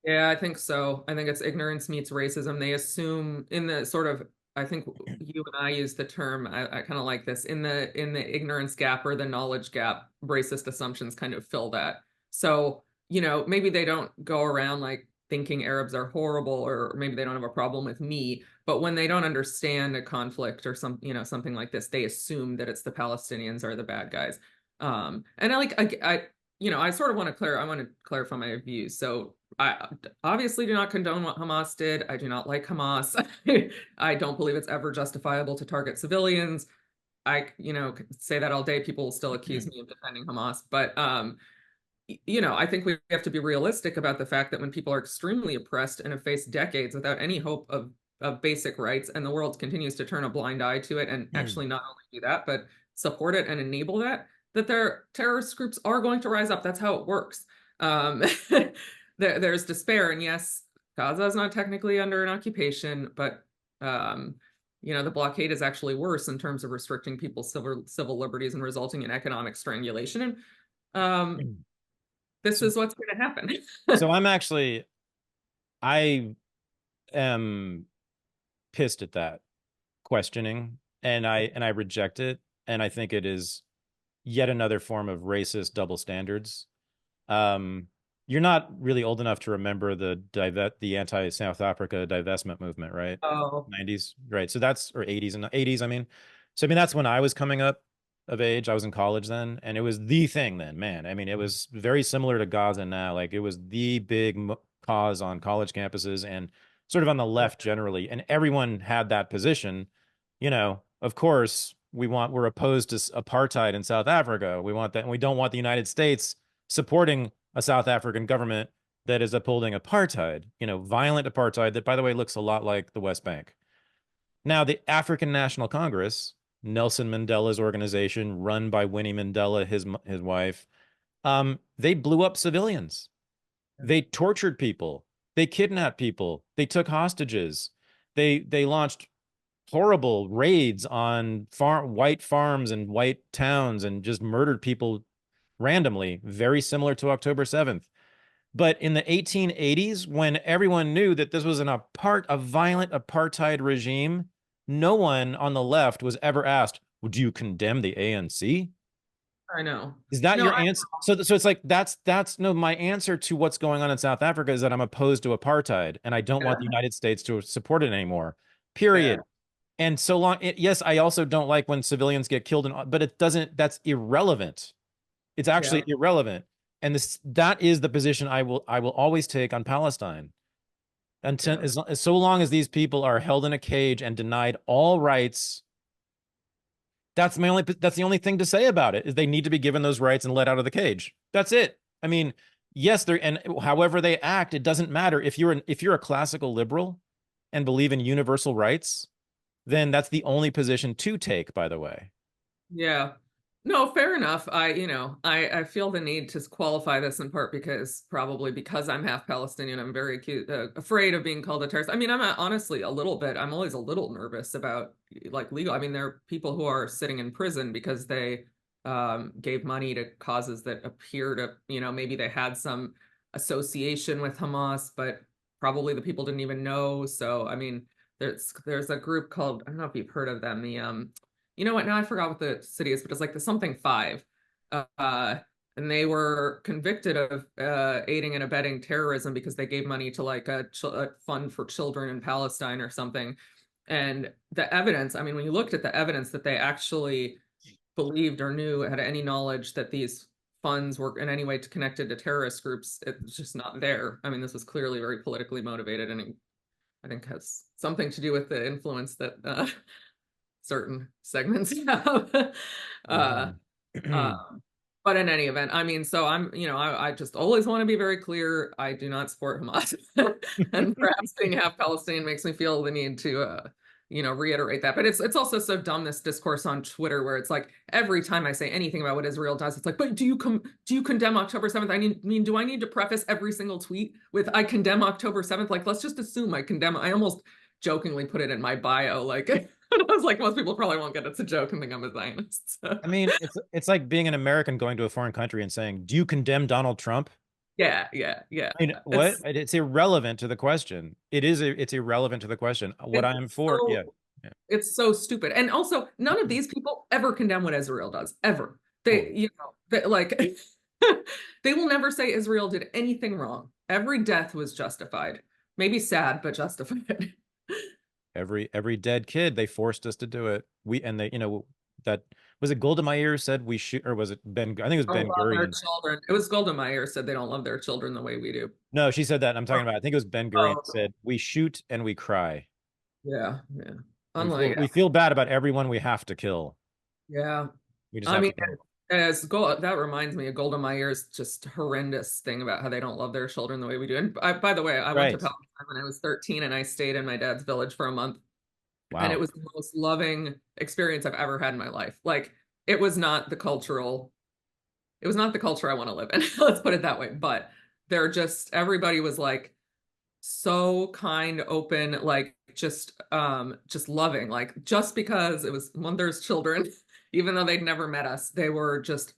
Yeah, I think so. I think it's ignorance meets racism. They assume in the sort of, I think you and I use the term, I kind of like this, in the ignorance gap or the knowledge gap, racist assumptions kind of fill that. So, maybe they don't go around like thinking Arabs are horrible, or maybe they don't have a problem with me, but when they don't understand a conflict or something like this, they assume that it's the Palestinians are the bad guys. And I sort of I want to clarify my views. So I obviously do not condone what Hamas did. I do not like Hamas. I don't believe it's ever justifiable to target civilians. Say that all day. People will still accuse me of defending Hamas. But, I think we have to be realistic about the fact that when people are extremely oppressed and have faced decades without any hope of basic rights, and the world continues to turn a blind eye to it, and actually not only do that, but support it and enable that their terrorist groups are going to rise up. That's how it works. There's despair, and yes, Gaza is not technically under an occupation, but the blockade is actually worse in terms of restricting people's civil liberties and resulting in economic strangulation. And this So, is what's going to happen. so I am pissed at that questioning, and I reject it, and I think it is yet another form of racist double standards. Um, you're not really old enough to remember the anti-South Africa divestment movement, right? Oh, 90s, right? So that's, or 80s and 80s, I mean. So I mean that's when I was coming up of age. I was in college then, and it was the thing then, man. I mean, it was very similar to Gaza now. Like it was the big cause on college campuses and sort of on the yeah, left generally, and everyone had that position. Of course, we're opposed to apartheid in South Africa. We want that, and we don't want the United States supporting a South African government that is upholding apartheid, violent apartheid that, by the way, looks a lot like the West Bank. Now, the African National Congress, Nelson Mandela's organization, run by Winnie Mandela, his wife, they blew up civilians. They tortured people. They kidnapped people. They took hostages. They launched horrible raids on white farms and white towns and just murdered people randomly, very similar to October 7th. But in the 1880s, when everyone knew that this was a violent apartheid regime, no one on the left was ever asked, well, do you condemn the ANC? I know. Is that No, your answer? So it's like that's no, my answer to what's going on in South Africa is that I'm opposed to apartheid and I don't want the United States to support it anymore. yeah, Period. And so long, yes, I also don't like when civilians get killed, but it doesn't, that's irrelevant. It's actually yeah, irrelevant. And that is the position I will always take on Palestine. Until yeah. so long as these people are held in a cage and denied all rights, that's the only thing to say about it is they need to be given those rights and let out of the cage. That's it. I mean, yes, they're, and however they act, it doesn't matter. If you're a classical liberal and believe in universal rights, then that's the only position to take, by the way. Yeah. No, fair enough. I feel the need to qualify this in part probably because I'm half Palestinian, I'm very afraid of being called a terrorist. I mean, honestly a little bit. I'm always a little nervous about like legal. I mean, there are people who are sitting in prison because they gave money to causes that appear to, maybe they had some association with Hamas, but probably the people didn't even know. So, I mean, there's a group called, I don't know if you've heard of them, the you know what? Now I forgot what the city is, but it's like the something five. And they were convicted of aiding and abetting terrorism because they gave money to like a fund for children in Palestine or something. And the evidence, I mean, when you looked at the evidence that they actually believed or knew, had any knowledge that these funds were in any way connected to terrorist groups, it's just not there. I mean, this was clearly very politically motivated, and I think has something to do with the influence that certain segments have. uh, Yeah. um, but in any event, I mean, so I just always want to be very clear. I do not support Hamas, and perhaps being half Palestinian makes me feel the need to, reiterate that. But it's also so dumb, this discourse on Twitter, where it's like every time I say anything about what Israel does, it's like, but do you condemn October 7th? I mean, do I need to preface every single tweet with I condemn October 7th? Like, let's just assume I condemn. I almost jokingly put it in my bio, like. I was like, most people probably won't get it's a joke and think I'm a Zionist. So. I mean, it's like being an American going to a foreign country and saying, "Do you condemn Donald Trump?" Yeah, yeah, yeah. I mean, what? It's irrelevant to the question. It's irrelevant to the question. What It's I'm for, yeah. so Yeah. it's so stupid. And also, none of these people ever condemn what Israel does, ever. Totally. Like they will never say Israel did anything wrong. Every death was justified. Maybe sad, but justified. Every dead kid, they forced us to do it. That was it. Golda Meir said we shoot, or was it Ben? I think it was Don't Ben love their Gurion. children. It was Golda Meir said they don't love their children the way we do. No, she said that. I'm Oh, talking about. I think it was Ben Gurion oh, said we shoot and we cry. yeah, yeah. We Unlike, we feel bad about everyone we have to kill. yeah. We just I have mean, to kill. that reminds me of Golda Meir's just horrendous thing about how they don't love their children the way we do. And by the way, I went to Right. Palestine when I was 13 and I stayed in my dad's village for a month. And it Wow. was the most loving experience I've ever had in my life. Like it was not the cultural, it was not the culture I want to live in. Let's put it that way. But everybody was like so kind, open, like just loving. Like just because it was Mother's children, even though they'd never met us, they were just,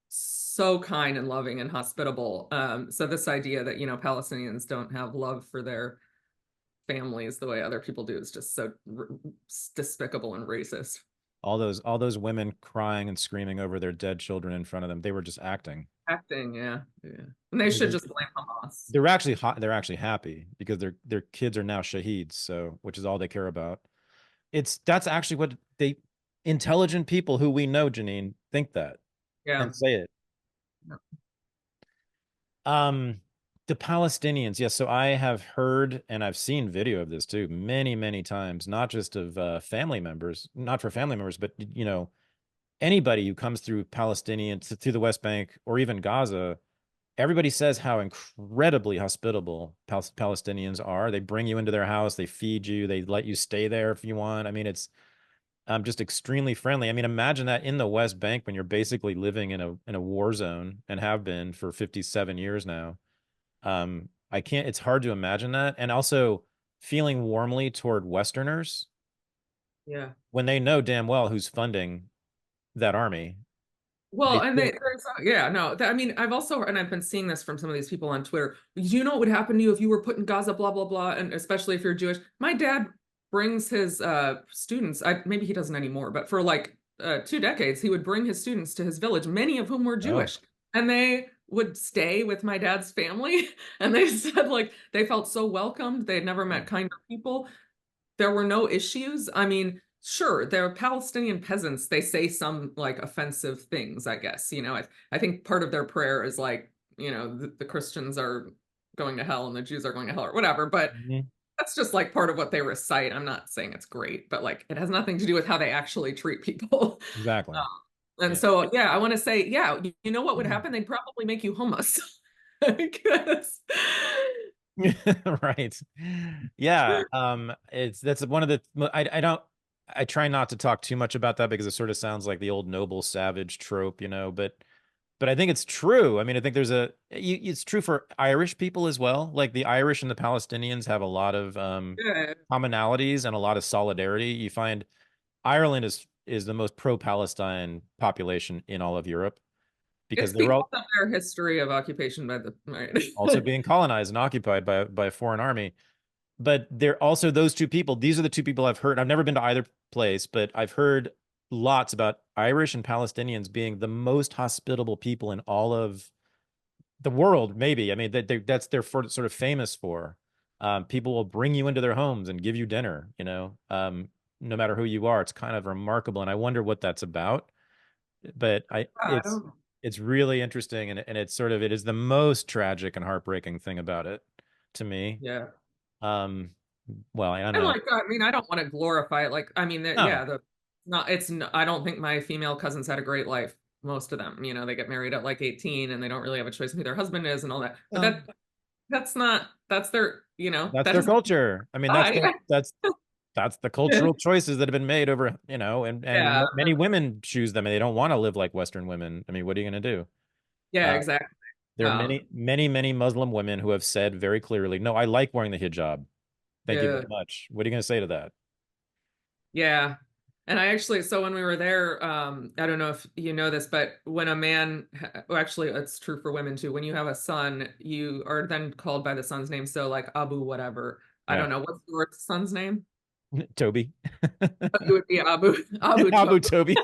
so kind and loving and hospitable. So this idea that, Palestinians don't have love for their families the way other people do is just so despicable and racist. All those women crying and screaming over their dead children in front of them. They were just acting. Acting, yeah, yeah. And they should just blame Hamas. They're actually they're actually happy because their kids are now shaheeds, so which is all they care about. That's actually what they intelligent people who we know, Janine, think that Yeah. and say it. Um, the Palestinians, yes. So I have heard and I've seen video of this too, many, many times, not just of family members, not for family members, but anybody who comes through through the West Bank or even Gaza. Everybody says how incredibly hospitable Palestinians are. They bring you into their house, they feed you, they let you stay there if you want. I mean, it's just extremely friendly. I mean, imagine that in the West Bank when you're basically living in a war zone and have been for 57 years now. I can't. It's hard to imagine that, and also feeling warmly toward Westerners Yeah. when they know damn well who's funding that army. Well, They and still, yeah, no, I mean, I've been seeing this from some of these people on Twitter. Do you know what would happen to you if you were put in Gaza, blah, blah, blah, and especially if you're Jewish? My dad brings his students, maybe he doesn't anymore, but for like 2 decades, he would bring his students to his village, many of whom were oh, Jewish, and they would stay with my dad's family. And they said like they felt so welcomed. They had never met oh, kinder people. There were no issues. I mean, sure, they're Palestinian peasants. They say some like offensive things, I guess. I think part of their prayer is like, the Christians are going to hell and the Jews are going to hell or whatever. But mhm, that's just like part of what they recite. I'm not saying it's great, but like it has nothing to do with how they actually treat people. exactly. And Yeah. so, yeah, I want to say, yeah, you know what would happen? They'd probably make you hummus. Because Right. Yeah. That's one of the I don't I try not to talk too much about that because it sort of sounds like the old noble savage trope, but I think it's true. I mean, I think it's true for Irish people as well. Like the Irish and the Palestinians have a lot of yeah, commonalities and a lot of solidarity. You find Ireland is the most pro-Palestine population in all of Europe because it's they were because all of their history of occupation by the also right. being colonized and occupied by a foreign army. But they're also those two people. These are the two people I've heard. I've never been to either place, but I've heard lots about Irish and Palestinians being the most hospitable people in all of the world. Maybe I mean that's they're sort of famous for. People will bring you into their homes and give you dinner. No matter who you are. It's kind of remarkable, and I wonder what that's about. But I don't. it's really interesting, and it's sort of it is the most tragic and heartbreaking thing about it to me. Yeah. Um, well, I don't And know. like, I mean, I don't want to glorify it. Like, I mean, No. yeah, I don't think my female cousins had a great life. Most of them, they get married at like 18 and they don't really have a choice in who their husband is and all that. But Well, that's their, that's that their is culture. I mean, fine. that's the cultural choices that have been made over, and Yeah. many women choose them and they don't want to live like Western women. I mean, what are you going to do? Yeah, Uh, exactly. there are Um, many, many, many Muslim women who have said very clearly, no, I like wearing the hijab. Thank you yeah. very much. What are you going to say to that? Yeah. And I actually, so when we were there, I don't know if you know this, but when a man, well, actually, it's true for women too. When you have a son, you are then called by the son's name. So like Abu, whatever. I Yeah. don't know. What's your son's name? Toby. It would be Abu, Abu Abu Chok. Toby.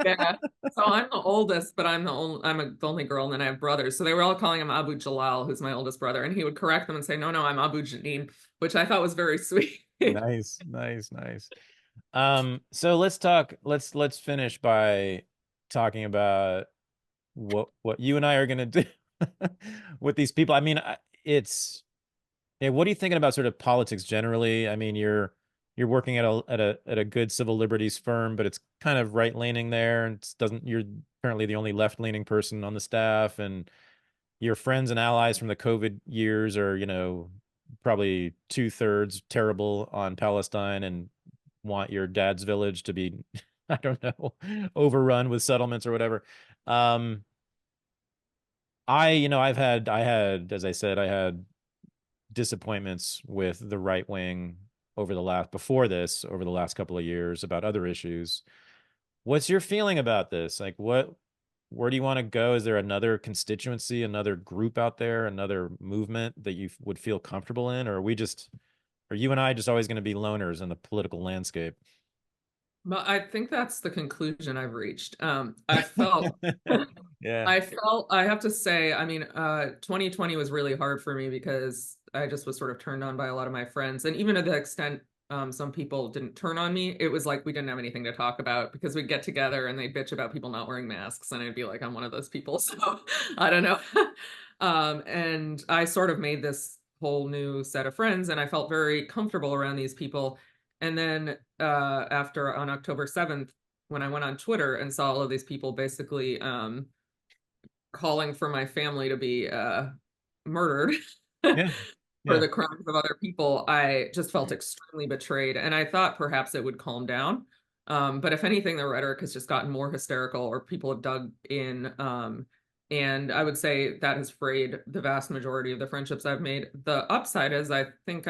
Yeah. So I'm the oldest, but the only girl, and then I have brothers. So they were all calling him Abu Jalal, who's my oldest brother, and he would correct them and say, "No, no, I'm Abu Janine," which I thought was very sweet. Nice, nice, nice. So let's finish by talking about what you and I are gonna do with these people. I mean, it's yeah, what are you thinking about sort of politics generally? I mean, you're working at a good civil liberties firm, but it's kind of right leaning there, and it doesn't. You're apparently the only left leaning person on the staff, and your friends and allies from the COVID years are, probably 2/3 terrible on Palestine and want your dad's village to be, I don't know, overrun with settlements or whatever. Um, as I said, I had disappointments with the right wing over the last couple of years about other issues. What's your feeling about this? Like, where do you want to go? Is there another constituency, another group out there, another movement that you would feel comfortable in? Or are you and I just always going to be loners in the political landscape? Well, I think that's the conclusion I've reached. I felt Yeah. I have to say, I mean, 2020 was really hard for me because I just was sort of turned on by a lot of my friends. And even to the extent some people didn't turn on me, it was like we didn't have anything to talk about because we'd get together and they'd bitch about people not wearing masks. And I'd be like, I'm one of those people. So I don't know. And I sort of made this whole new set of friends and I felt very comfortable around these people. And then after on October 7th, when I went on Twitter and saw all of these people basically calling for my family to be murdered Yeah. for Yeah. the crimes of other people, I just felt extremely betrayed. And I thought perhaps it would calm down. But if anything, the rhetoric has just gotten more hysterical or people have dug in. And I would say that has frayed the vast majority of the friendships I've made. The upside is I think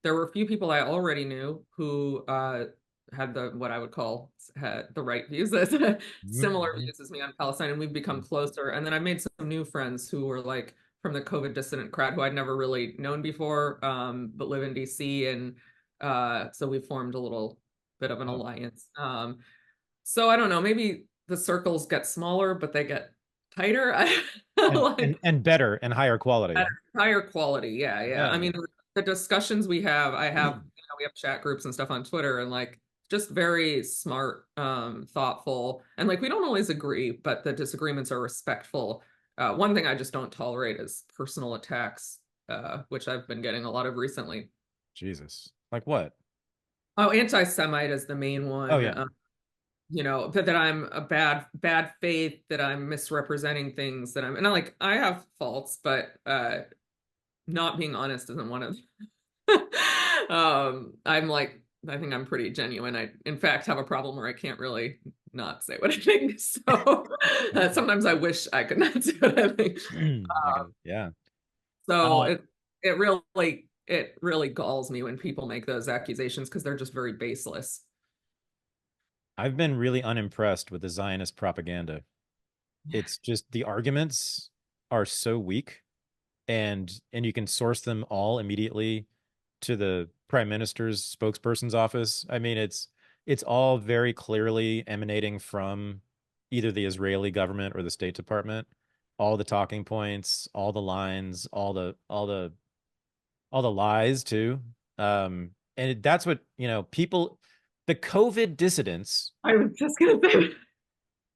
there were a few people I already knew who had what I would call had the right views, similar Mhm. views as me on Palestine, and we've become closer. And then I made some new friends who were like from the COVID dissident crowd who I'd never really known before, but live in DC, and so we formed a little bit of an Oh, alliance. So I don't know, maybe the circles get smaller, but they get tighter. I like and better and higher quality. higher quality. Yeah, yeah. I Yeah. mean, the discussions we have, we have chat groups and stuff on Twitter and like just very smart, thoughtful, and like we don't always agree, but the disagreements are respectful. One thing I just don't tolerate is personal attacks, which I've been getting a lot of recently. Jesus. Like what? Oh, anti-Semite is the main Oh one. yeah. That I'm a bad faith, that I'm misrepresenting things, and I have faults, but not being honest isn't one of I'm like I think I'm pretty genuine. I in fact have a problem where I can't really not say what I think. So sometimes I wish I could not say what I think. Yeah. So Uh, it really galls me when people make those accusations because they're just very baseless. I've been really unimpressed with the Zionist propaganda. It's just the arguments are so weak, and you can source them all immediately to the prime minister's spokesperson's office. I mean, it's all very clearly emanating from either the Israeli government or the State Department. All the talking points, all the lines, all the lies too. That's what, people, the COVID dissidents, I was just gonna say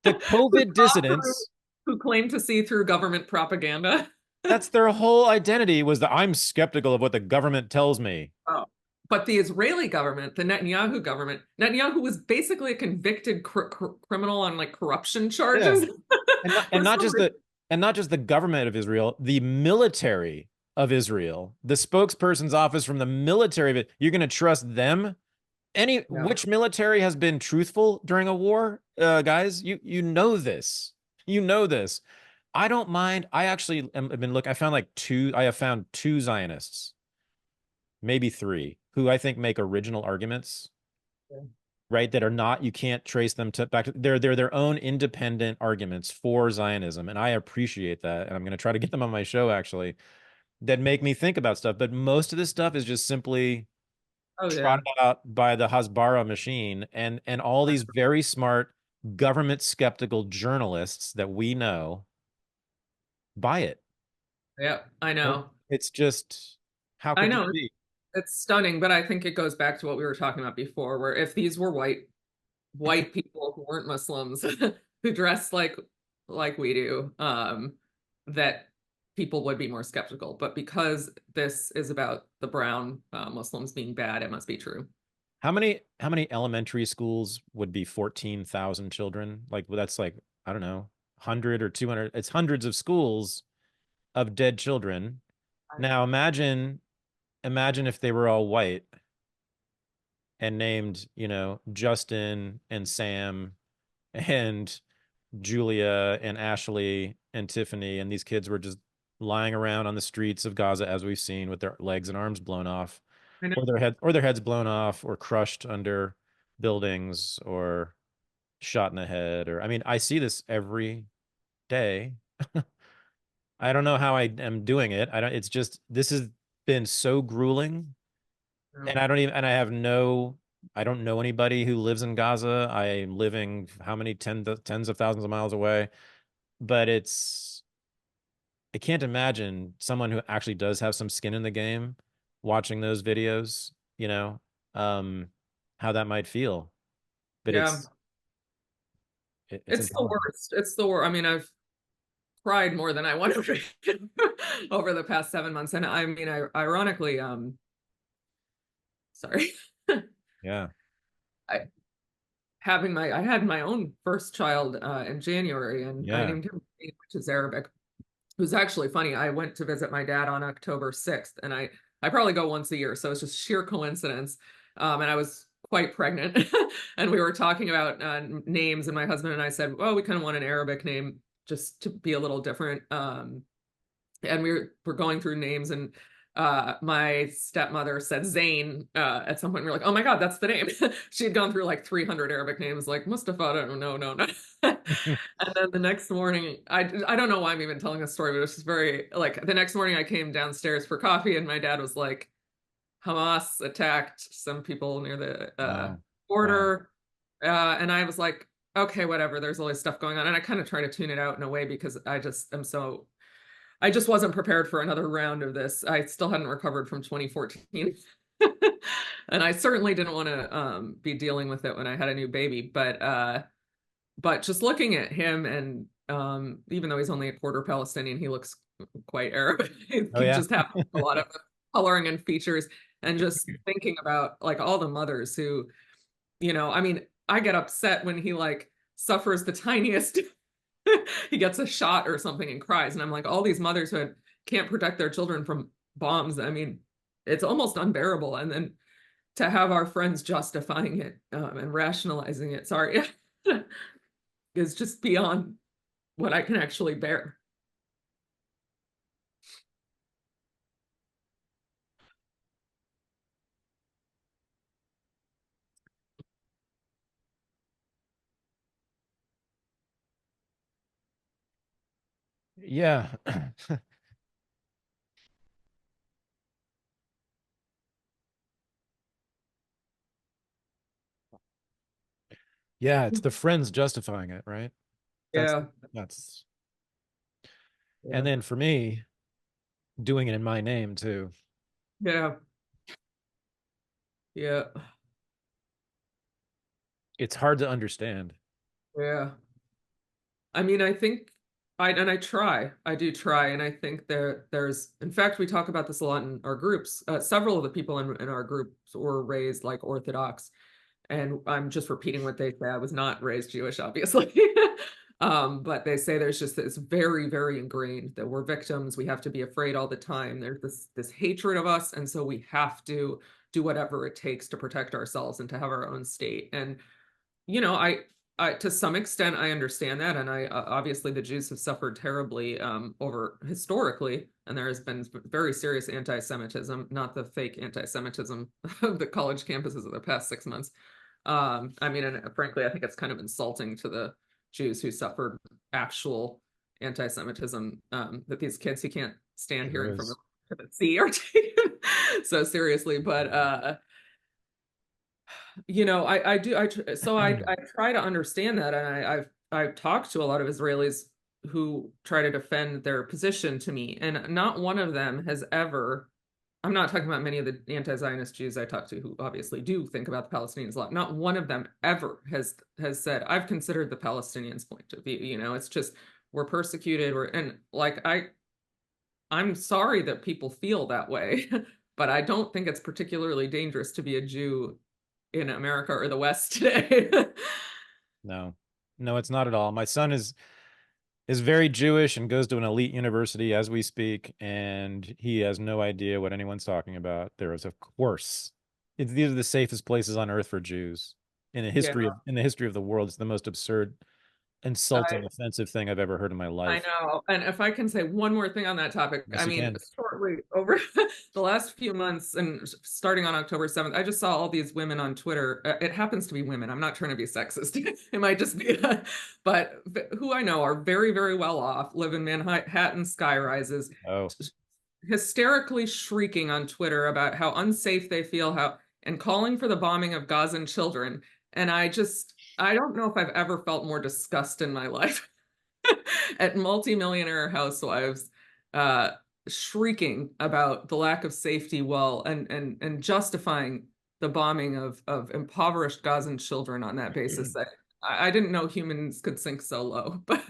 the who COVID saw through, dissidents, who claim to see through government propaganda. that's their whole identity, was that I'm skeptical of what the government tells me. Oh. But the Israeli government, the Netanyahu government, Netanyahu was basically a convicted criminal on like corruption Yeah. charges. And not, and For not some just reason, the government of Israel, the military of Israel, the spokesperson's office from the military of it. You're going to trust them? yeah. Which military has been truthful during a war, guys? You know this. You know this. I don't mind. I actually have been look. I found like two. I have found two Zionists, maybe three, who I think make original arguments. right? That are not, you can't trace them to back to, they're their own independent arguments for Zionism. And I appreciate that. And I'm going to try to get them on my show actually, that make me think about stuff. But most of this stuff is just simply Oh yeah. trotted out by the Hasbara machine, and all these very smart government skeptical journalists that we know buy it. Yeah, I know. It's just, how I could this know. be? It's stunning, but I think it goes back to what we were talking about before, where if these were white people who weren't Muslims who dressed like we do, that people would be more skeptical. But because this is about the brown Muslims being bad, it must be true. How many elementary schools would be 14,000 children? Like, well, that's like, I don't know, 100 or 200. It's hundreds of schools of dead children. Now imagine if they were all white and named, Justin and Sam and Julia and Ashley and Tiffany, and these kids were just lying around on the streets of Gaza, as we've seen, with their legs and arms blown off, I know. or their heads blown off, or crushed under buildings, or shot in the head. Or, I mean, I see this every day. I don't know how I am doing it. I don't. It's just, this has been so grueling, Yeah. and I don't know anybody who lives in Gaza. I am living how many tens of thousands of miles away, but I can't imagine someone who actually does have some skin in the game watching those videos, um, how that might feel. But Yeah. it's It's the intolerable. worst. It's the worst. I mean, I've cried more than I want to over the past 7 months. And I mean, ironically, sorry. Yeah. I I had my own first child in January, and I Yeah. named him, which is Arabic. It was actually funny. I went to visit my dad on October 6th, and I probably go once a year, so it's just sheer coincidence. And I was quite pregnant, and we were talking about names, and my husband and I said, "Oh, we kind of want an Arabic name just to be a little different." And we're going through names, and my stepmother said Zayn at some point. We were like, oh my God, that's the name. She had gone through like 300 Arabic names, like Mustafa, no, no, no. And then the next morning, I don't know why I'm even telling this story, but it was just very, like, the next morning I came downstairs for coffee, and my dad was like, Hamas attacked some people near the Wow. Wow. border. And I was like, okay, whatever, there's all this stuff going on. And I kind of try to tune it out in a way, because I just wasn't prepared for another round of this. I still hadn't recovered from 2014. And I certainly didn't want to be dealing with it when I had a new baby. But just looking at him, and even though he's only a quarter Palestinian, he looks quite Arab. Oh He yeah. just has a lot of coloring and features. And just thinking about like all the mothers who, I mean, I get upset when he like suffers the tiniest he gets a shot or something and cries. And I'm like, all these mothers who can't protect their children from bombs. I mean, it's almost unbearable. And then to have our friends justifying it and rationalizing it, sorry, is just beyond what I can actually bear. Yeah. Yeah, it's the friends justifying it, right? That's Yeah, that's yeah, and then for me, doing it in my name too. yeah, yeah, It's hard to understand. yeah. I mean, I think I try. I do try, and I think there's in fact we talk about this a lot in our groups. Several of the people in our groups were raised like Orthodox, and I'm just repeating what they say. I was not raised Jewish, obviously. But they say there's just this very, very ingrained that we're victims. We have to be afraid all the time. There's this hatred of us, and so we have to do whatever it takes to protect ourselves and to have our own state. And I to some extent I understand that, and I obviously the Jews have suffered terribly over historically, and there has been very serious anti-Semitism, not the fake anti-Semitism of the college campuses of the past 6 months. I mean, and frankly, I think it's kind of insulting to the Jews who suffered actual anti-Semitism, that these kids who can't stand Sure hearing from is. the sea are taken so seriously. But I try to understand that, and I've talked to a lot of Israelis who try to defend their position to me, and not one of them has ever. I'm not talking about many of the anti-Zionist Jews I talk to who obviously do think about the Palestinians a lot. Not one of them ever has said, I've considered the Palestinians' point of view. It's just we're persecuted, and like I'm sorry that people feel that way, but I don't think it's particularly dangerous to be a Jew in America or the West today. No, no, it's not at all. My son is very Jewish and goes to an elite university as we speak, and he has no idea what anyone's talking about. There is, of course, these are the safest places on earth for Jews in the Yeah, history of the world. It's the most absurd, I insulting, offensive thing I've ever heard in my I life. know. And if I can say one more thing on that topic, I Yes, you mean, can. shortly over the last few months and starting on October 7th, I just saw all these women on Twitter. It happens to be women. I'm not trying to be sexist. It might just be, but who I know are very, very well off, live in Manhattan sky rises, Oh, hysterically shrieking on Twitter about how unsafe they feel, and calling for the bombing of Gazan children. And I don't know if I've ever felt more disgust in my life at multimillionaire housewives uh, shrieking about the lack of safety while and justifying the bombing of impoverished Gazan children on that basis. I didn't know humans could sink so low, but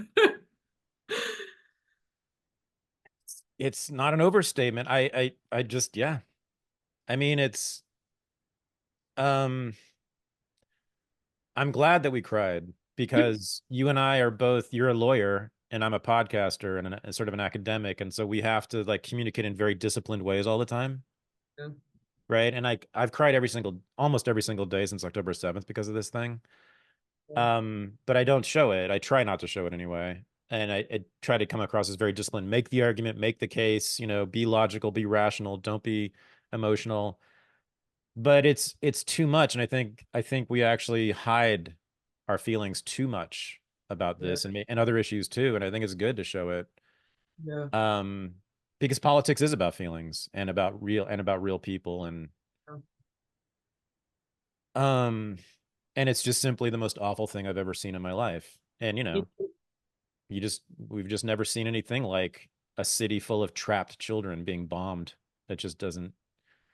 it's not an overstatement. I just, yeah. I mean, um, I'm glad that we cried because you and I are both, you're a lawyer and I'm a podcaster and a sort of an academic. And so we have to like communicate in very disciplined ways all the time. yeah, Right. And I've cried almost every single day since October 7th because of this thing. yeah, But I don't show it. I try not to show it anyway. And I try to come across as very disciplined, make the argument, make the case, be logical, be rational, don't be emotional. But it's too much. And I think we actually hide our feelings too much about yeah, this and other issues too. And I think it's good to show it. yeah. Um, because politics is about feelings and about real people um and it's just simply the most awful thing I've ever seen in my life. And we've just never seen anything like a city full of trapped children being bombed. That just doesn't.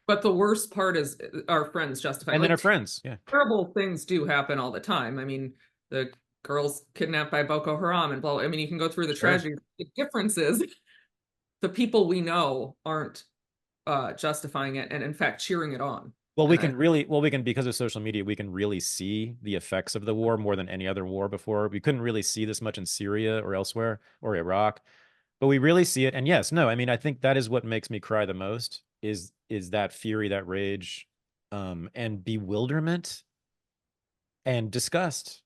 But the worst part is our friends justifying, And then our like, friends, yeah, terrible things do happen all the time. I mean, the girls kidnapped by Boko Haram and blah. I mean, you can go through the sure. tragedy. The difference is the people we know aren't justifying it and in fact cheering it on. Well, And I we can, because of social media, we can really see the effects of the war more than any other war before. We couldn't really see this much in Syria or elsewhere or Iraq, but we really see it. And yes, no, I mean, I think that is what makes me cry the most is that fury, that rage, and bewilderment and yeah, disgust,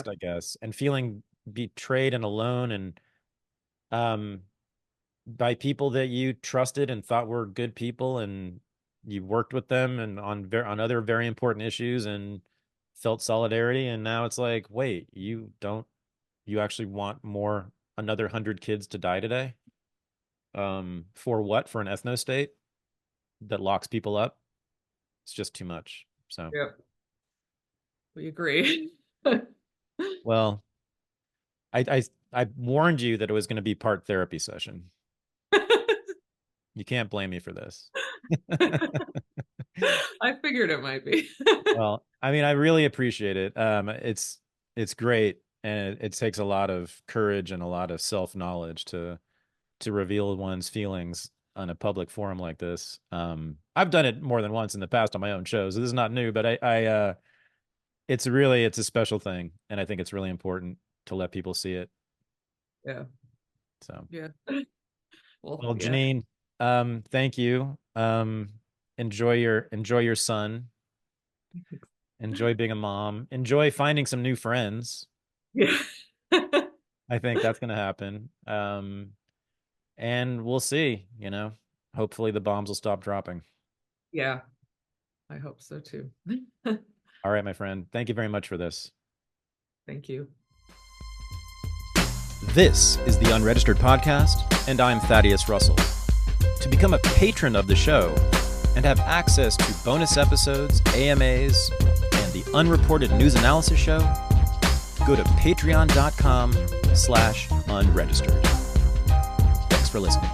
I guess, and feeling betrayed and alone and um by people that you trusted and thought were good people, and you worked with them and on other very important issues and felt solidarity, and now it's like, wait, you actually want another 100 kids to die today? For what? For an ethno state that locks people up? It's just too much. So, yeah, we agree. well, I warned you that it was going to be part therapy session. You can't blame me for this. I figured it might be. Well, I mean, I really appreciate it. It's great, and it takes a lot of courage and a lot of self-knowledge to reveal one's feelings on a public forum like this. I've done it more than once in the past on my own shows. This is not new, but it's a special thing, and I think it's really important to let people see it. Yeah, So, yeah. Well, well, yeah, Janine, thank you. Enjoy your son. Enjoy being a mom. Enjoy finding some new friends. yeah, I think that's going to happen. And we'll see, hopefully the bombs will stop dropping. yeah. I hope so too. All right, my friend. Thank you very much for this. Thank you. This is the Unregistered Podcast, and I'm Thaddeus Russell. To become a patron of the show and have access to bonus episodes, AMAs, and the Unreported News Analysis Show, go to patreon.com/unregistered. Thanks for listening.